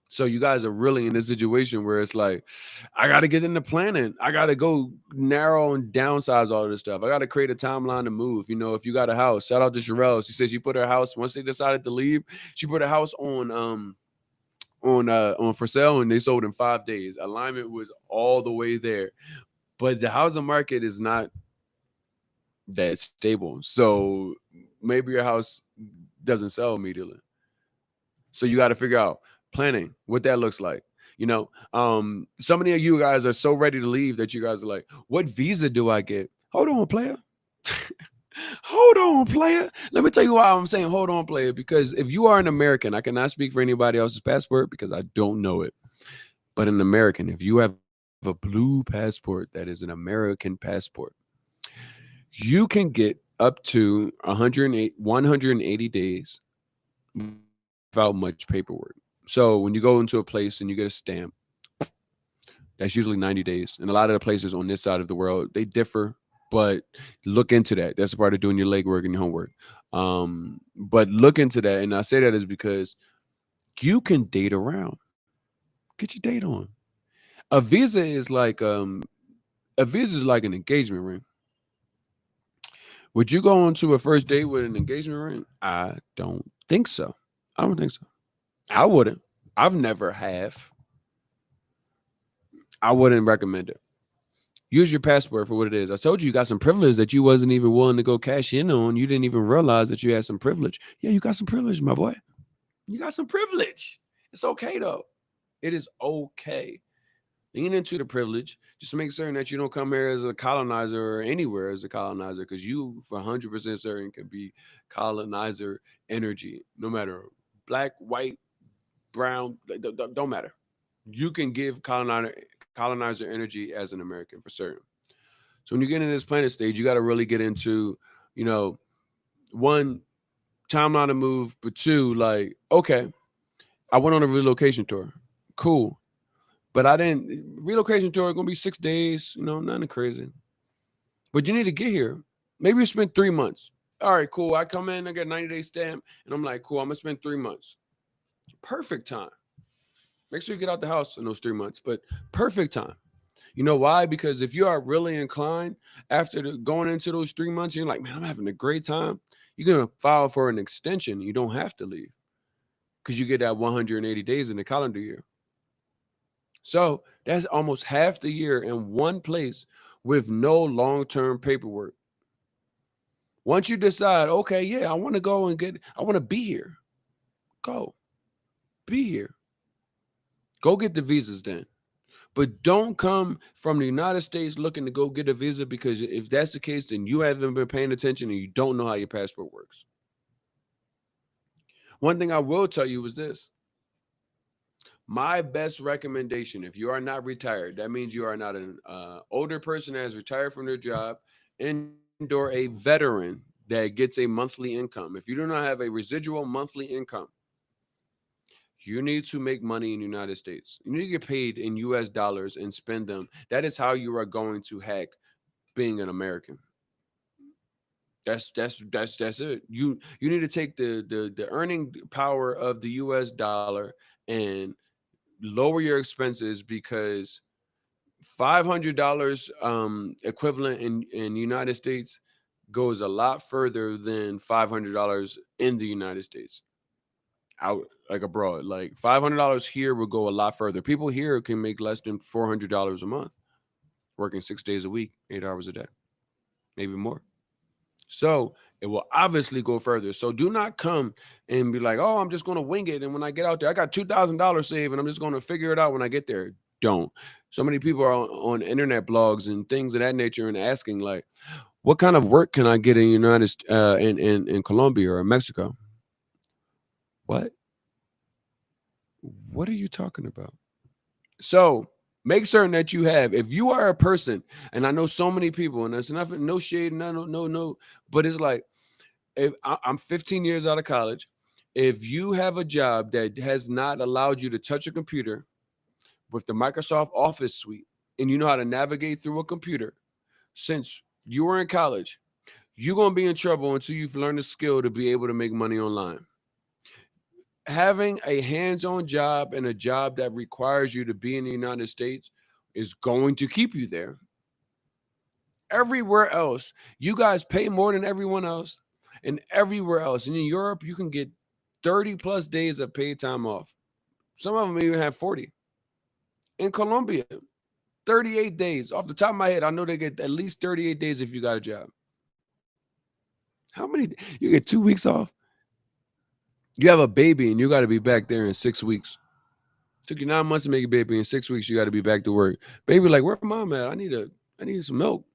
So you guys are really in this situation where it's like, I got to get into planning. I got to go narrow and downsize all this stuff. I got to create a timeline to move. If you got a house, shout out to Sherelle. She says she put her house, once they decided to leave, she put her house on for sale and they sold in 5 days. Alignment was all the way there. But the housing market is not that's stable. So maybe your house doesn't sell immediately. So you got to figure out planning what that looks like. So many of you guys are so ready to leave that you guys are like, what visa do I get? Hold on, player. Hold on, player. Let me tell you why I'm saying hold on, player. Because if you are an American, I cannot speak for anybody else's passport because I don't know it. But an American, if you have a blue passport that is an American passport, you can get up to 180 days without much paperwork. So when you go into a place and you get a stamp, that's usually 90 days. And a lot of the places on this side of the world, they differ, but look into that. That's a part of doing your legwork and your homework. But look into that. And I say that is because you can date around. Get your date on. A visa is like an engagement ring. Would you go on to a first date with an engagement ring? I don't think so. I don't think so. I wouldn't. I've never have. I wouldn't recommend it. Use your passport for what it is. I told you got some privilege that you wasn't even willing to go cash in on. You didn't even realize that you had some privilege. Yeah, you got some privilege, my boy. You got some privilege. It's okay though. It is okay. Lean into the privilege. Just make certain that you don't come here as a colonizer or anywhere as a colonizer, because you, for 100% certain, can be colonizer energy, no matter black, white, brown, don't matter. You can give colonizer energy as an American for certain. So when you get in this planet stage, you got to really get into, you know, one, timeline to move, but two, like, okay, I went on a relocation tour. Cool. But I didn't relocation tour gonna be 6 days, nothing crazy. But you need to get here. Maybe you spend 3 months. All right, cool. I come in, I get 90 day stamp, and I'm like, cool, I'm gonna spend 3 months. Perfect time. Make sure you get out the house in those 3 months, but perfect time. You know why? Because if you are really inclined after going into those 3 months, you're like, man, I'm having a great time. You're gonna file for an extension. You don't have to leave because you get that 180 days in the calendar year. So that's almost half the year in one place with no long-term paperwork. Once you decide, okay, yeah, I want to be here. Go be here. Go get the visas then. But don't come from the United States looking to go get a visa, because if that's the case, then you haven't been paying attention and you don't know how your passport works. One thing I will tell you is this. My best recommendation, if you are not retired, that means you are not an older person that has retired from their job, and or a veteran that gets a monthly income. If you do not have a residual monthly income, you need to make money in the United States. You need to get paid in US dollars and spend them. That is how you are going to hack being an American. That's it. You need to take the earning power of the US dollar and lower your expenses, because $500 equivalent in United States goes a lot further than $500 in the United States. Out like abroad, like $500 here will go a lot further. People here can make less than $400 a month, working 6 days a week, 8 hours a day, maybe more. So it will obviously go further. So do not come and be like, oh, I'm just going to wing it. And when I get out there, I got $2,000 saved and I'm just going to figure it out when I get there. Don't. So many people are on internet blogs and things of that nature and asking, like, what kind of work can I get in in Colombia or Mexico? What? What are you talking about? So make certain that you have, if you are a person, and I know so many people, and there's nothing, no shade, no, but it's like, if I'm 15 years out of college, if you have a job that has not allowed you to touch a computer with the Microsoft Office suite, and you know how to navigate through a computer since you were in college, you're going to be in trouble until you've learned the skill to be able to make money online. Having a hands-on job and a job that requires you to be in the United States is going to keep you there. Everywhere else, you guys pay more than everyone else. And everywhere else, and in Europe, you can get 30 plus days of paid time off. Some of them even have 40. In Colombia, 38 days. Off the top of my head, I know they get at least 38 days if you got a job. How many? You get 2 weeks off. You have a baby and you got to be back there in 6 weeks. Took you 9 months to make a baby. In 6 weeks, you got to be back to work. Baby, like, where mom at? I need some milk.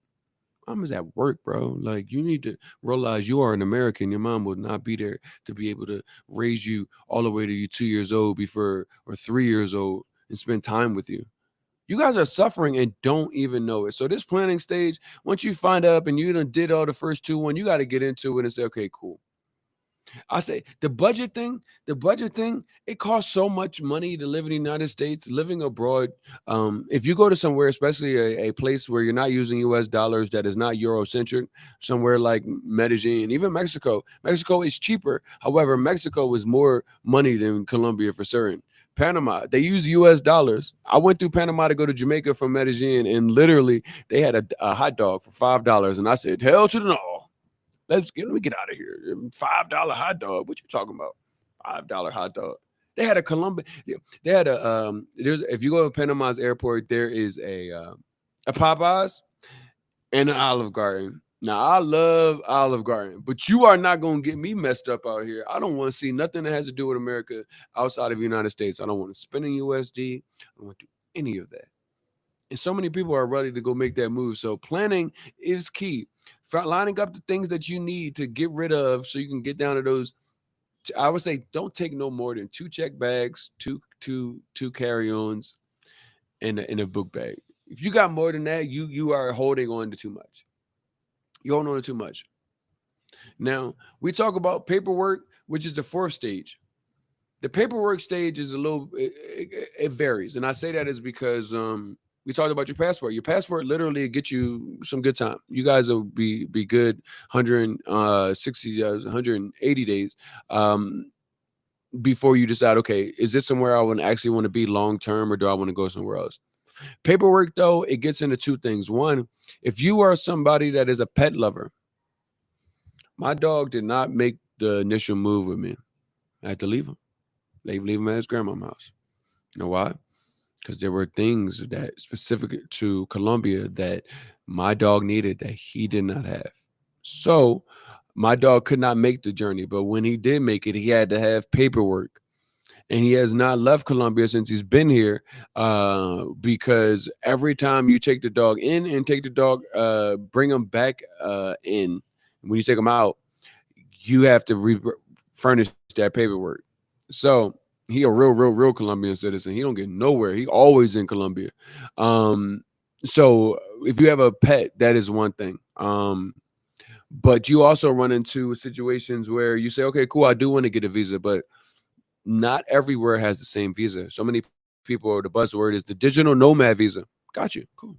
Mom is at work, bro. Like, you need to realize you are an American. Your mom will not be there to be able to raise you all the way to you 2 years old before or 3 years old and spend time with you. You guys are suffering and don't even know it. So this planning stage, once you find out and you done did all the first two, you got to get into it and say, okay, cool. I say the budget thing, it costs so much money to live in the United States, living abroad. If you go to somewhere, especially a place where you're not using US dollars, that is not Eurocentric, somewhere like Medellin, even Mexico. Mexico is cheaper. However, Mexico is more money than Colombia for certain. Panama, they use US dollars. I went through Panama to go to Jamaica from Medellin, and literally they had a hot dog for $5. And I said, hell to the no. Let me get out of here. $5 hot dog. What you talking about? $5 hot dog. They had a Columbia. They had a there's if you go to Panama's airport, there is a Popeyes and an Olive Garden. Now I love Olive Garden, but you are not gonna get me messed up out here. I don't want to see nothing that has to do with America outside of the United States. I don't want to spend in USD. I don't want to do any of that. And so many people are ready to go make that move. So planning is key. Lining up the things that you need to get rid of so you can get down to those. I would say don't take no more than two check bags, two carry-ons, and a book bag. If you got more than that, you are holding on to too much. You're holding on to too much. Now we talk about paperwork, which is the fourth stage. The paperwork stage is a little it varies, and I say that is because we talked about your passport. Your passport literally get you some good time. You guys will be good 160 180 days before you decide, okay, is this somewhere I would actually want to be long term, or do I want to go somewhere else? Paperwork, though, it gets into two things. One, if you are somebody that is a pet lover, my dog did not make the initial move with me. I had to leave him. Leave him at his grandma's house. You know why? Because there were things that specific to Colombia that my dog needed that he did not have. So my dog could not make the journey, but when he did make it, he had to have paperwork. And he has not left Colombia since he's been here, because every time you take the dog in and take the dog, bring him back in, when you take him out, you have to furnish that paperwork. So he a real Colombian citizen. He don't get nowhere. He always in Colombia. Um, so if you have a pet, that is one thing. But you also run into situations where you say, okay, cool, I do want to get a visa, but not everywhere has the same visa. So many people, the buzzword is the digital nomad visa. Got you, cool.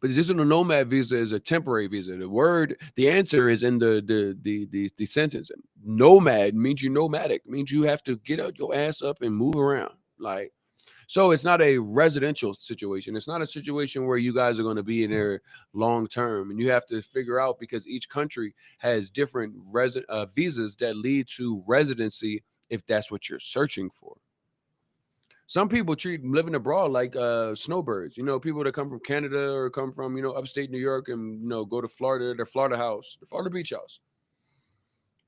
But the digital nomad visa is a temporary visa. The answer is in the sentence. Nomad means you're nomadic. Means you have to get out your ass up and move around. Like, so it's not a residential situation. It's not a situation where you guys are going to be in there long term, and you have to figure out, because each country has different visas that lead to residency if that's what you're searching for. Some people treat living abroad like snowbirds. You know, people that come from Canada or come from, upstate New York and, go to Florida, their Florida house, their Florida beach house.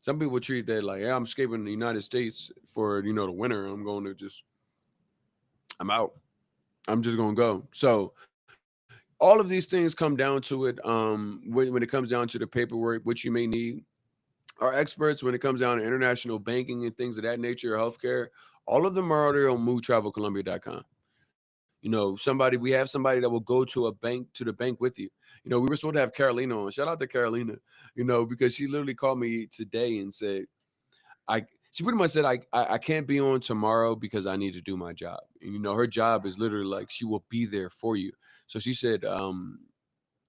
Some people treat that like, yeah, I'm escaping the United States for, the winter. I'm out. I'm just going to go. So all of these things come down to it. When it comes down to the paperwork, which you may need, our experts when it comes down to international banking and things of that nature, or healthcare, all of them are already on movetravelcolombia.com. We have somebody that will go to the bank with you. We were supposed to have Carolina on. Shout out to Carolina, because she literally called me today and said, she pretty much said, I can't be on tomorrow because I need to do my job. And, her job is literally like, she will be there for you. So she said,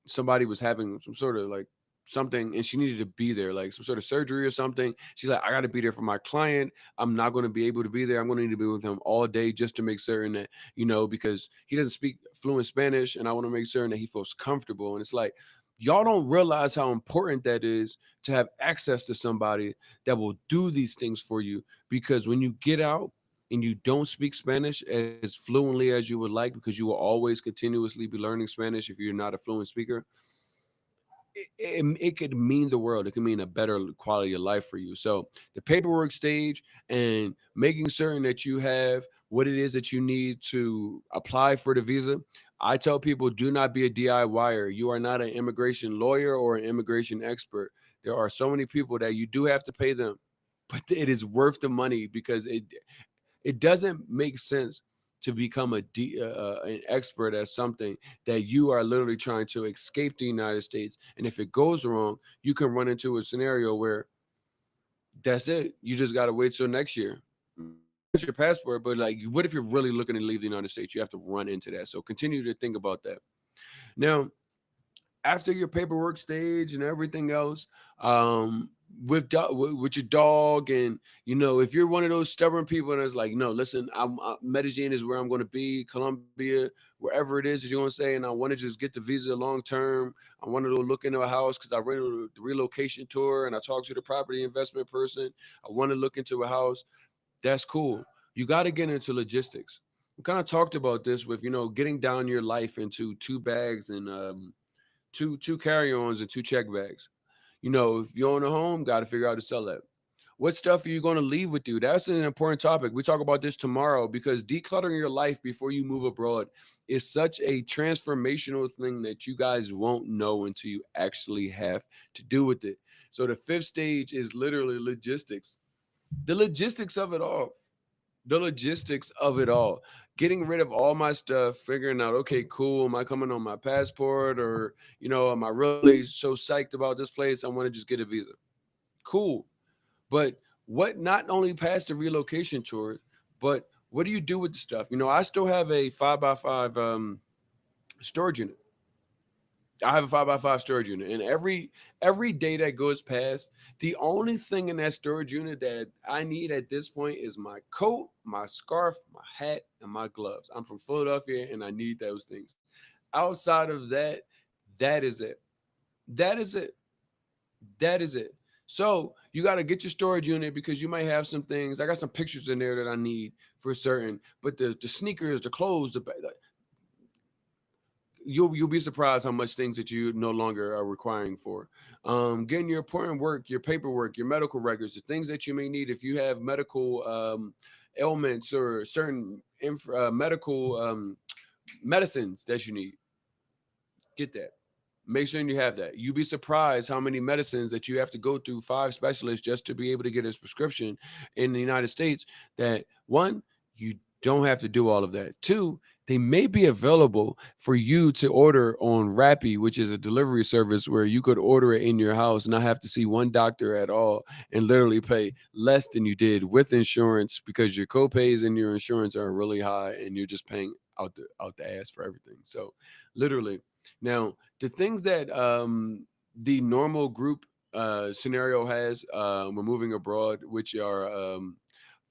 somebody was having some sort of like something and she needed to be there, like some sort of surgery or something. She's like, I got to be there for my client. I'm not going to be able to be there. I'm going to need to be with him all day just to make certain that, because he doesn't speak fluent Spanish, and I want to make certain that he feels comfortable. And it's like, y'all don't realize how important that is to have access to somebody that will do these things for you, because when you get out and you don't speak Spanish as fluently as you would like, because you will always continuously be learning Spanish if you're not a fluent speaker, it could mean the world. It could mean a better quality of life for you. So the paperwork stage and making certain that you have what it is that you need to apply for the visa. I tell people, do not be a DIYer. You are not an immigration lawyer or an immigration expert. There are so many people that you do have to pay them, but it is worth the money because it doesn't make sense to become an expert at something that you are literally trying to escape the United States. And if it goes wrong, you can run into a scenario where that's it. You just got to wait till next year. Get your passport, but like, what if you're really looking to leave the United States? You have to run into that. So continue to think about that. Now, after your paperwork stage and everything else, with your dog, and if you're one of those stubborn people that's like, no, listen, Medellin is where I'm going to be, Colombia, wherever it is that you're going to say, and I want to just get the visa long term. I wanted to look into a house because I read the relocation tour and I talked to the property investment person. I want to look into a house. That's cool. You got to get into logistics. We kind of talked about this with getting down your life into two bags and two carry-ons and two check bags. If you own a home, got to figure out how to sell that. What stuff are you going to leave with you? That's an important topic. We talk about this tomorrow because decluttering your life before you move abroad is such a transformational thing that you guys won't know until you actually have to do with it. So the fifth stage is literally logistics. The logistics of it all. The logistics of it all. Getting rid of all my stuff, figuring out, okay, cool, am I coming on my passport, or am I really so psyched about this place? I want to just get a visa. Cool. But what not only passed the relocation tour, but what do you do with the stuff? I still have a 5x5 storage unit. I have a 5x5 storage unit, and every day that goes past, the only thing in that storage unit that I need at this point is my coat, my scarf, my hat, and my gloves. I'm from Philadelphia, and I need those things. Outside of that, that is it. That is it. That is it. So you got to get your storage unit because you might have some things. I got some pictures in there that I need for certain, but the sneakers, the clothes, you'll be surprised how much things that you no longer are requiring for. Getting your important work, your paperwork, your medical records, the things that you may need if you have medical ailments or certain medical medicines that you need. Get that. Make sure you have that. You'd be surprised how many medicines that you have to go through 5 specialists just to be able to get a prescription in the United States. That one, you don't have to do all of that. Two, they may be available for you to order on Rappi, which is a delivery service where you could order it in your house and not have to see one doctor at all and literally pay less than you did with insurance because your copays and your insurance are really high and you're just paying out the ass for everything. So literally. Now, the things that the normal group scenario has when moving abroad, which are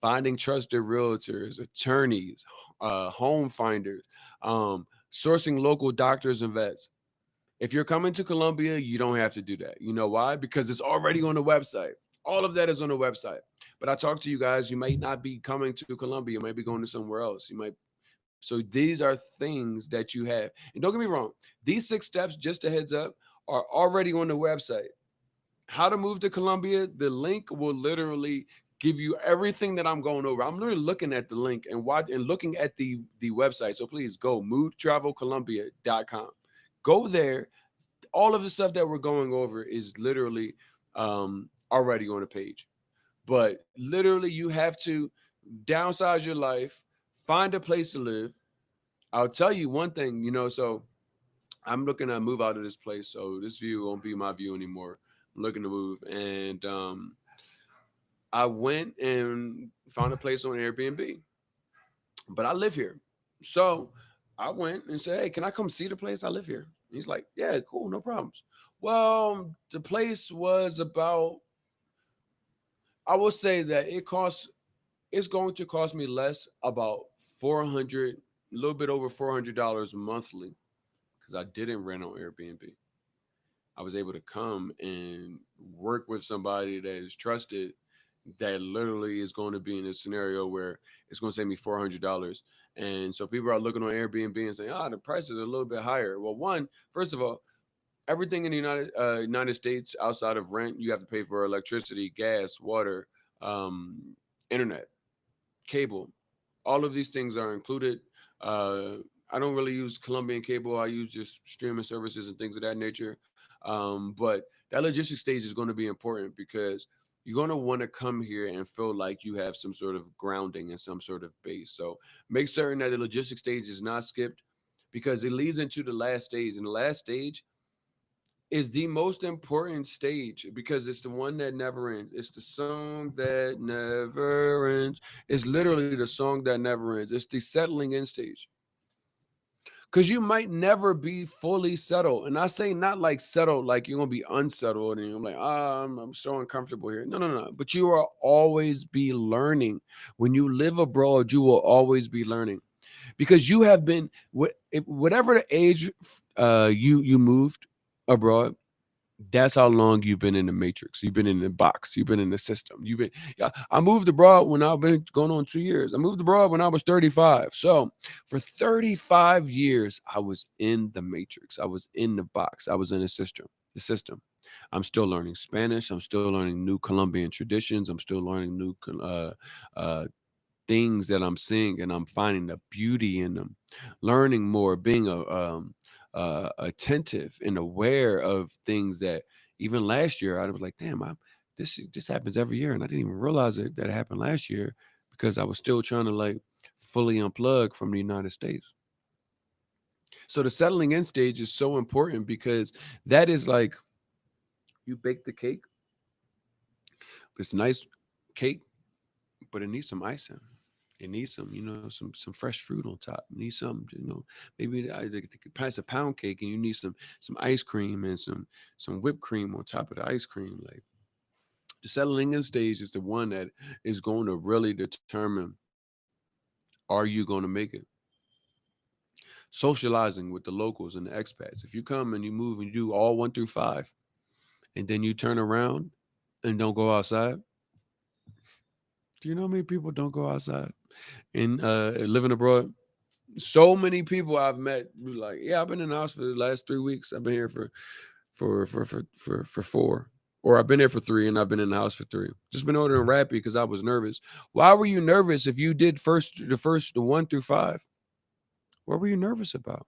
finding trusted realtors, attorneys, home finders, sourcing local doctors and vets. If you're coming to Colombia, you don't have to do that. You know why? Because it's already on the website. All of that is on the website. But I talked to you guys, you might not be coming to Colombia, you might be going to somewhere else. You might so these are things that you have. And don't get me wrong, these 6 steps, just a heads up, are already on the website. How to move to Colombia, the link will literally give you everything that I'm going over. I'm literally looking at the link and looking at the website. So please go movetravelcolombia.com. Go there. All of the stuff that we're going over is literally already on the page. But literally, you have to downsize your life, find a place to live. I'll tell you one thing, so I'm looking to move out of this place. So this view won't be my view anymore. I'm looking to move. And I went and found a place on Airbnb, but I live here. So I went and said, hey, can I come see the place? I live here. And he's like, yeah, cool, no problems. Well, the place was about, I will say that it's going to cost me less, about 400, a little bit over $400 monthly, because I didn't rent on Airbnb. I was able to come and work with somebody that is trusted, that literally is going to be in a scenario where it's going to save me $400. And so people are looking on Airbnb and saying, the prices are a little bit higher. Well, first of all, Everything in the United States outside of rent, you have to pay for electricity, gas, water, internet, cable. All of these things are included. Uh, I don't really use Colombian cable. I use just streaming services and things of that nature. But that logistics stage is going to be important because you're going to want to come here and feel like you have some sort of grounding and some sort of base. So make certain that the logistics stage is not skipped because it leads into the last stage. And the last stage is the most important stage because it's the one that never ends. It's the song that never ends. It's literally the song that never ends. It's the settling in stage. Because you might never be fully settled. And I say not like settled, like you're going to be unsettled and you're like, I'm so uncomfortable here. No, no, no. But you will always be learning. When you live abroad, you will always be learning because you have been, whatever the age you moved abroad, that's how long you've been in the matrix. You've been in the box. You've been in the system. You've been. Yeah, I moved abroad when I've been going on 2 years. I moved abroad when I was 35. So for 35 years, I was in the matrix. I was in the box. I was in the system. The system. I'm still learning Spanish. I'm still learning new Colombian traditions. I'm still learning new uh, things that I'm seeing and I'm finding the beauty in them, learning more, being attentive and aware of things that even last year I was like, damn, this happens every year, and I didn't even realize that it happened last year because I was still trying to like fully unplug from the United States. So the settling in stage is so important because that is like you bake the cake, but it's a nice cake, but it needs some icing. It needs some, some fresh fruit on top. It needs some, maybe pass a pound cake, and you need some ice cream and some whipped cream on top of the ice cream. Like the settling in stage is the one that is going to really determine, are you going to make it? Socializing with the locals and the expats. If you come and you move and you do all 1 through 5, and then you turn around and don't go outside. Do you know how many people don't go outside and living abroad? So many people I've met be like, yeah, I've been in the house for the last 3 weeks. I've been here for 4, or I've been here for 3, and I've been in the house for 3. Just been ordering Rappi because I was nervous. Why were you nervous if you did the 1 through 5? What were you nervous about?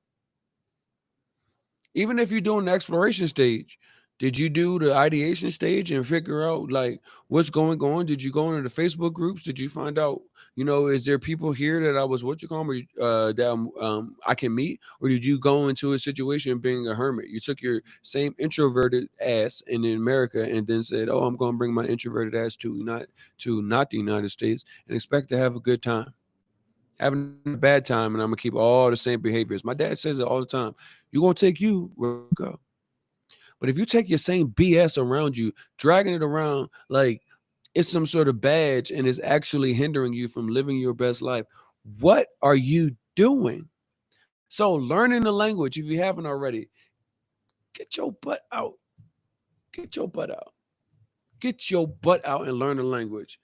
Even if you're doing the exploration stage, did you do the ideation stage and figure out like what's going on? Did you go into the Facebook groups? Did you find out, is there people here that I was what you call me that I can meet? Or did you go into a situation being a hermit? You took your same introverted ass in America and then said, "Oh, I'm going to bring my introverted ass to not the United States and expect to have a good time." Having a bad time, and I'm gonna keep all the same behaviors. My dad says it all the time. You're gonna take you where you go. But if you take your same BS around you, dragging it around like it's some sort of badge and it's actually hindering you from living your best life, what are you doing? So learning the language, if you haven't already, get your butt out. Get your butt out. Get your butt out and learn the language.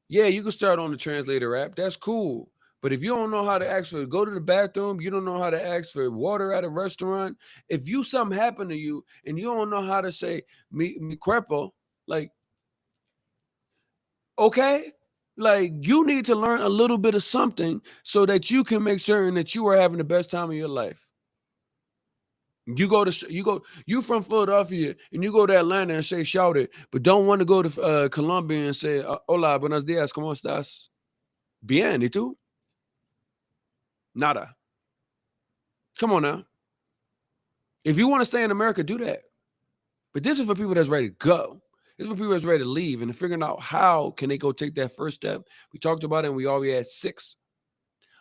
Yeah, you can start on the translator app. That's cool. But if you don't know how to ask for go to the bathroom, you don't know how to ask for water at a restaurant. If you something happened to you and you don't know how to say mi cuerpo, like okay, like you need to learn a little bit of something so that you can make certain that you are having the best time of your life. You from Philadelphia and you go to Atlanta and say shout it, but don't want to go to Colombia and say hola, buenos dias, cómo estás? Bien, ¿y tú? Nada. Come on now. If you want to stay in America, do that. But this is for people that's ready to go. This is for people that's ready to leave and figuring out how can they go take that first step. We talked about it and we already had 6.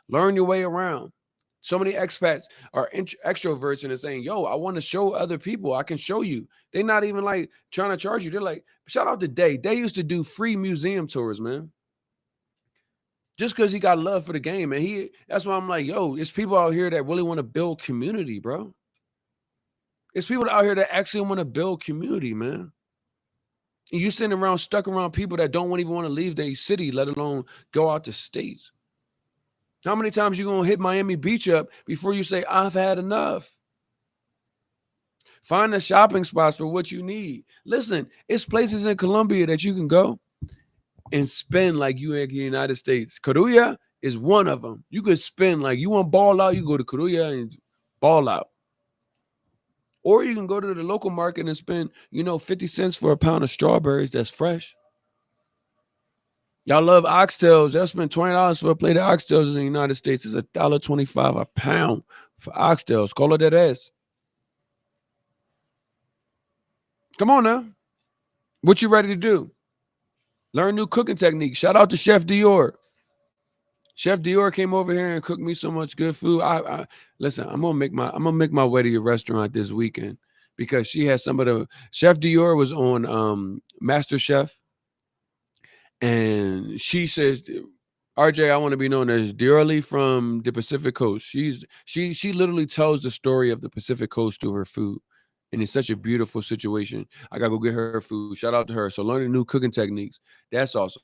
Learn your way around. So many expats are extroverts and they're saying, yo, I want to show other people. I can show you. They're not even like trying to charge you. They're like, shout out to Day. They used to do free museum tours, man. Just because he got love for the game. And that's why I'm like, yo, it's people out here that really want to build community, bro. It's people out here that actually want to build community, man. And you sitting around stuck around people that don't even want to leave their city, let alone go out to states. How many times you gonna hit Miami Beach up before you say, I've had enough? Find the shopping spots for what you need. Listen, it's places in Colombia that you can go and spend like you in the United States. Korea is one of them. You could spend like you want ball out, you go to Korea and ball out. Or you can go to the local market and spend, 50 cents for a pound of strawberries that's fresh. Y'all love oxtails. Y'all spend $20 for a plate of oxtails in the United States. It's $1.25 a pound for oxtails. Call it that ass. Come on now. What you ready to do? Learn new cooking techniques. Shout out to Chef Dior. Chef Dior came over here and cooked me so much good food. I listen. I'm gonna make my way to your restaurant this weekend because she has some of the Chef Dior was on Master Chef, and she says, RJ, I want to be known as Diorly from the Pacific Coast. She literally tells the story of the Pacific Coast through her food. And it's such a beautiful situation. I gotta go get her food. Shout out to her. So learning new cooking techniques. That's awesome.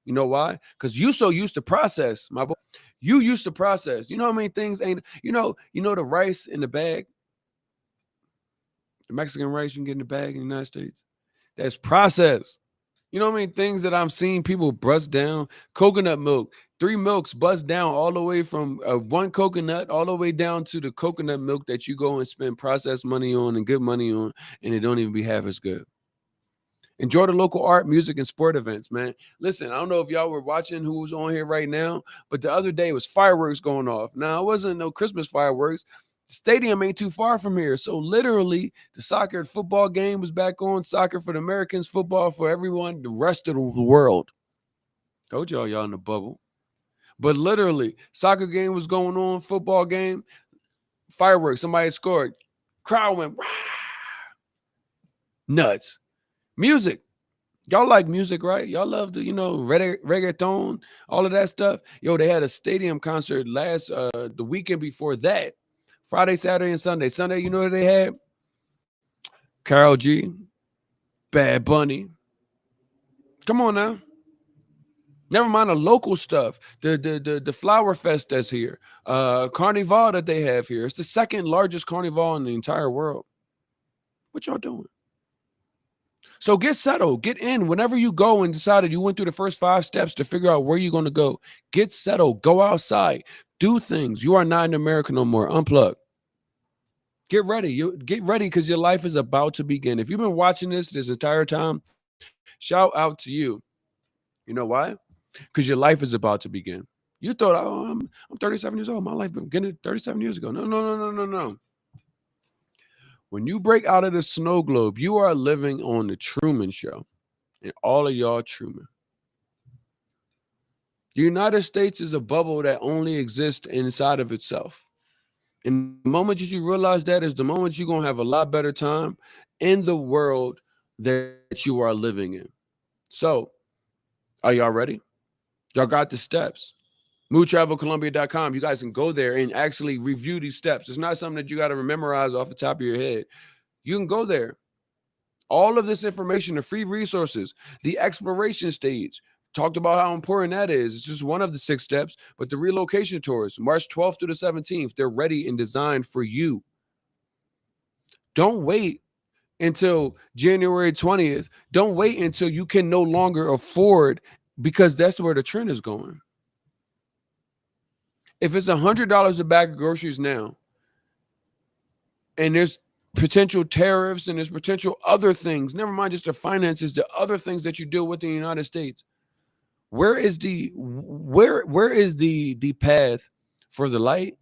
You know why? Because you so used to process, my boy. You used to process. You know how many things ain't, the rice in the bag, the Mexican rice you can get in the bag in the United States. That's processed. You know what I mean? Things that I'm seeing people bust down. Coconut milk, 3 milks bust down all the way from one coconut all the way down to the coconut milk that you go and spend processed money on and good money on, and it don't even be half as good. Enjoy the local art, music, and sport events, man. Listen, I don't know if y'all were watching who was on here right now, but the other day was fireworks going off. Now, it wasn't no Christmas fireworks. The stadium ain't too far from here. So literally, the soccer and football game was back on. Soccer for the Americans, football for everyone, the rest of the world. Told y'all in the bubble. But literally, soccer game was going on, football game, fireworks, somebody scored. Crowd went, rah! Nuts. Music. Y'all like music, right? Y'all love the, reggaeton, all of that stuff. Yo, they had a stadium concert the weekend before that. Friday, Saturday, and Sunday. Sunday, you know what they had? Karol G, Bad Bunny. Come on now. Never mind the local stuff. The Flower Fest that's here. Carnival that they have here. It's the second largest carnival in the entire world. What y'all doing? So get settled, get in. Whenever you go and decided you went through the first 5 steps to figure out where you're going to go, get settled, go outside, do things. You are not in America no more. Unplug. Get ready. Get ready because your life is about to begin. If you've been watching this entire time, shout out to you. You know why? Because your life is about to begin. You thought, oh, I'm 37 years old. My life began 37 years ago. No. When you break out of the snow globe, you are living on the Truman Show. And all of y'all Truman. The United States is a bubble that only exists inside of itself. And the moment that you realize that is the moment you're going to have a lot better time in the world that you are living in. So, are y'all ready? Y'all got the steps. MoodTravelColombia.com. You guys can go there and actually review these steps. It's not something that you got to memorize off the top of your head. You can go there. All of this information, the free resources, the exploration stage, talked about how important that is. It's just one of the 6 steps, but the relocation tours, March 12th through the 17th, they're ready and designed for you. Don't wait until January 20th. Don't wait until you can no longer afford, because that's where the trend is going. If it's $100 a bag of groceries now, and there's potential tariffs and there's potential other things, never mind just the finances, the other things that you deal with in the United States, where is the path for the light?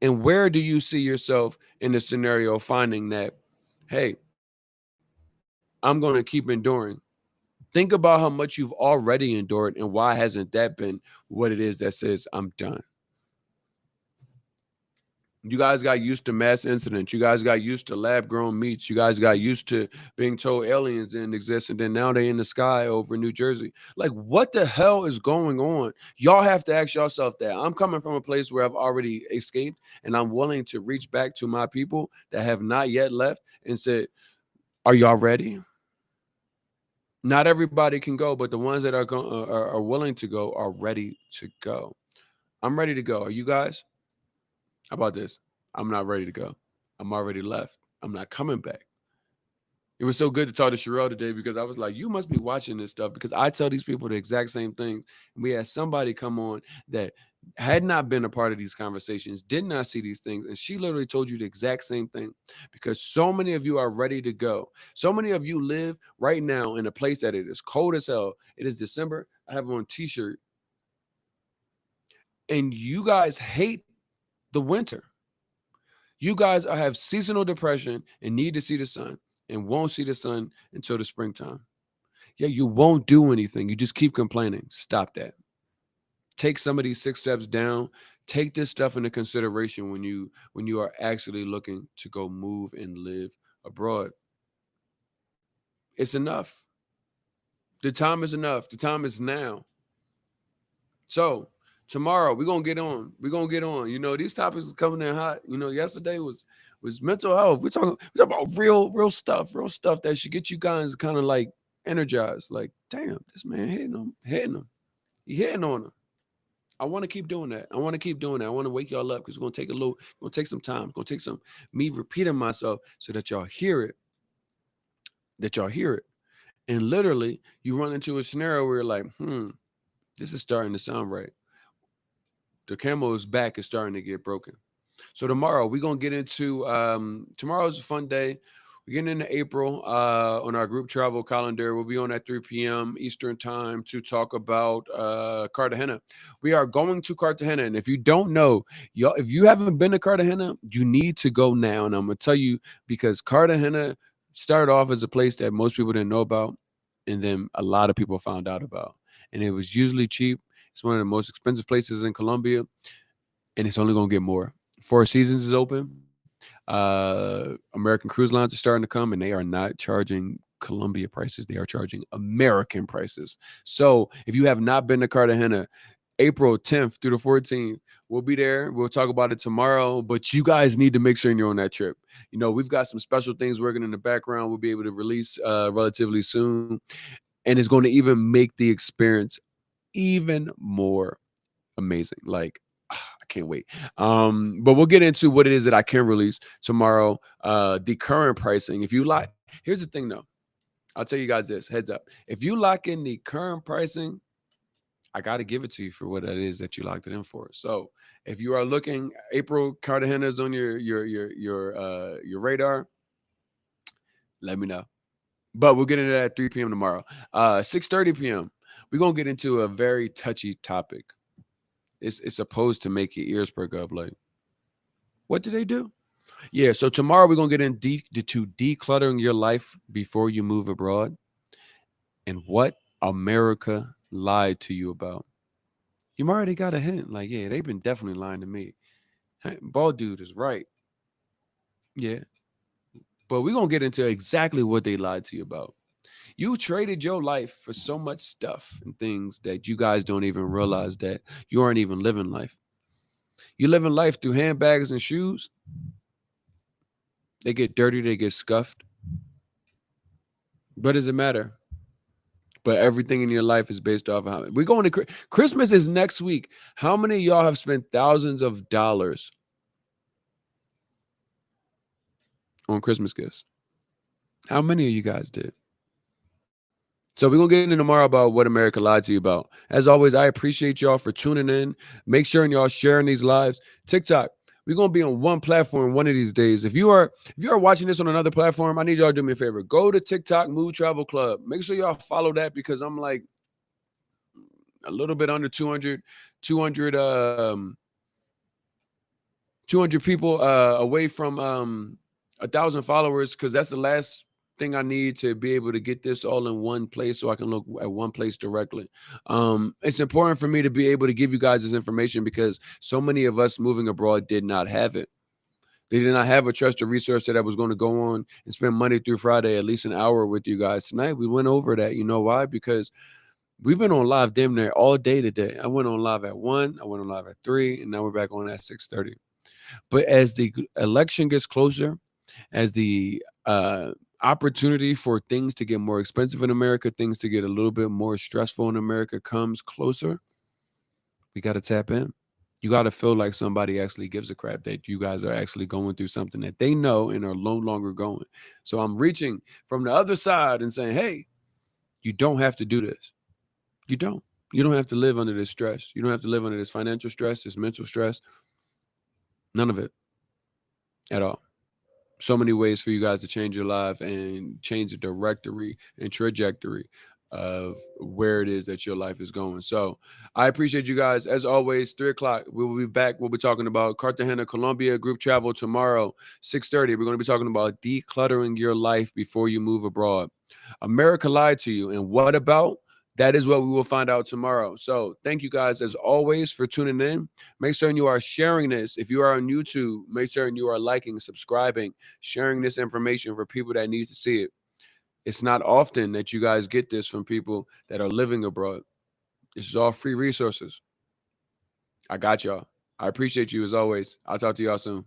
And where do you see yourself in the scenario finding that, hey, I'm going to keep enduring? Think about how much you've already endured and why hasn't that been what it is that says, I'm done? You guys got used to mass incidents. You guys got used to lab-grown meats. You guys got used to being told aliens didn't exist, and then now they're in the sky over New Jersey. Like, what the hell is going on? Y'all have to ask yourself that. I'm coming from a place where I've already escaped, and I'm willing to reach back to my people that have not yet left and said, are y'all ready? Not everybody can go, but the ones that are willing to go are ready to go. I'm ready to go. Are you guys? How about this? I'm not ready to go. I'm already left. I'm not coming back. It was so good to talk to Sherelle today because I was like, you must be watching this stuff because I tell these people the exact same things. And we had somebody come on that had not been a part of these conversations, did not see these things. And she literally told you the exact same thing because so many of you are ready to go. So many of you live right now in a place that it is cold as hell. It is December. I have on a t-shirt. And you guys hate the winter. You guys have seasonal depression and need to see the sun and won't see the sun until the springtime. Yeah, you won't do anything. You just keep complaining. Stop that. Take some of these 6 steps down. Take this stuff into consideration when you are actually looking to go move and live abroad. It's enough. The time is enough. The time is now. So tomorrow we're gonna get on. We're gonna get on. These topics is coming in hot. Yesterday was mental health. We're talking about real stuff that should get you guys kind of like energized. Like, damn, this man hitting them. He hitting on them. I want to keep doing that. I want to keep doing that. I want to wake y'all up because it's gonna take some time. It's gonna take some me repeating myself so that y'all hear it. That y'all hear it. And literally you run into a scenario where you're like, this is starting to sound right. The camel's back is starting to get broken. So tomorrow we're gonna get into tomorrow's a fun day. We're getting into April on our group travel calendar. We'll be on at 3 p.m. Eastern time to talk about Cartagena. We are going to Cartagena. And if you don't know, y'all, if you haven't been to Cartagena, you need to go now. And I'm gonna tell you because Cartagena started off as a place that most people didn't know about, and then a lot of people found out about. And it was usually cheap. It's one of the most expensive places in Colombia, and it's only gonna get more. Four Seasons is open. American Cruise Lines are starting to come, and they are not charging Colombia prices. They are charging American prices. So if you have not been to Cartagena, April 10th through the 14th, we'll be there. We'll talk about it tomorrow, but you guys need to make sure you're on that trip. We've got some special things working in the background. We'll be able to release relatively soon, and it's going to even make the experience even more amazing. Like, I can't wait. But we'll get into what it is that I can release tomorrow. The current pricing. If you like, here's the thing though. I'll tell you guys this, heads up. If you lock in the current pricing, I got to give it to you for what it is that you locked it in for. So if you are looking, April Cartagena is on your radar, let me know. But we'll get into that at 3 p.m. tomorrow. 6:30 p.m. We're gonna get into a very touchy topic. It's supposed to make your ears perk up. Like, what do they do? Yeah. So tomorrow we're gonna get into decluttering your life before you move abroad, and what America lied to you about. You already got a hint. Like, yeah, they've been definitely lying to me. Hey, bald dude is right. Yeah. But we're gonna get into exactly what they lied to you about. You traded your life for so much stuff and things that you guys don't even realize that you aren't even living life. You living life through handbags and shoes. They get dirty, they get scuffed. But does it matter? But everything in your life is based off of how we're going to Christmas is next week. How many of y'all have spent thousands of dollars on Christmas gifts? How many of you guys did? So we're going to get into tomorrow about what America lied to you about. As always, I appreciate y'all for tuning in. Make sure y'all sharing these lives. TikTok, we're going to be on one platform one of these days. If you are watching this on another platform, I need y'all to do me a favor. Go to TikTok Mood Travel Club. Make sure y'all follow that because I'm like a little bit under 200 people away from 1,000 followers because that's the last thing I need to be able to get this all in one place so I can look at one place directly. It's important for me to be able to give you guys this information because so many of us moving abroad did not have it. They did not have a trusted resource that I was going to go on and spend Monday through Friday, at least an hour with you guys. Tonight, we went over that. You know why? Because we've been on live damn near all day today. I went on live at 1, I went on live at 3, and now we're back on at 6:30. But as the election gets closer, as the opportunity for things to get more expensive in America, things to get a little bit more stressful in America comes closer, we got to tap in. You got to feel like somebody actually gives a crap that you guys are actually going through something that they know and are no longer going. So I'm reaching from the other side and saying, hey, you don't have to do this. You don't. You don't have to live under this stress. You don't have to live under this financial stress, this mental stress. None of it at all. So many ways for you guys to change your life and change the directory and trajectory of where it is that your life is going. So I appreciate you guys. As always, 3:00, we will be back. We'll be talking about Cartagena, Colombia group travel tomorrow, 6:30. We're going to be talking about decluttering your life before you move abroad. America lied to you. And what about? That is what we will find out tomorrow. So thank you guys, as always, for tuning in. Make certain you are sharing this. If you are on YouTube, make certain you are liking, subscribing, sharing this information for people that need to see it. It's not often that you guys get this from people that are living abroad. This is all free resources. I got y'all. I appreciate you as always. I'll talk to y'all soon.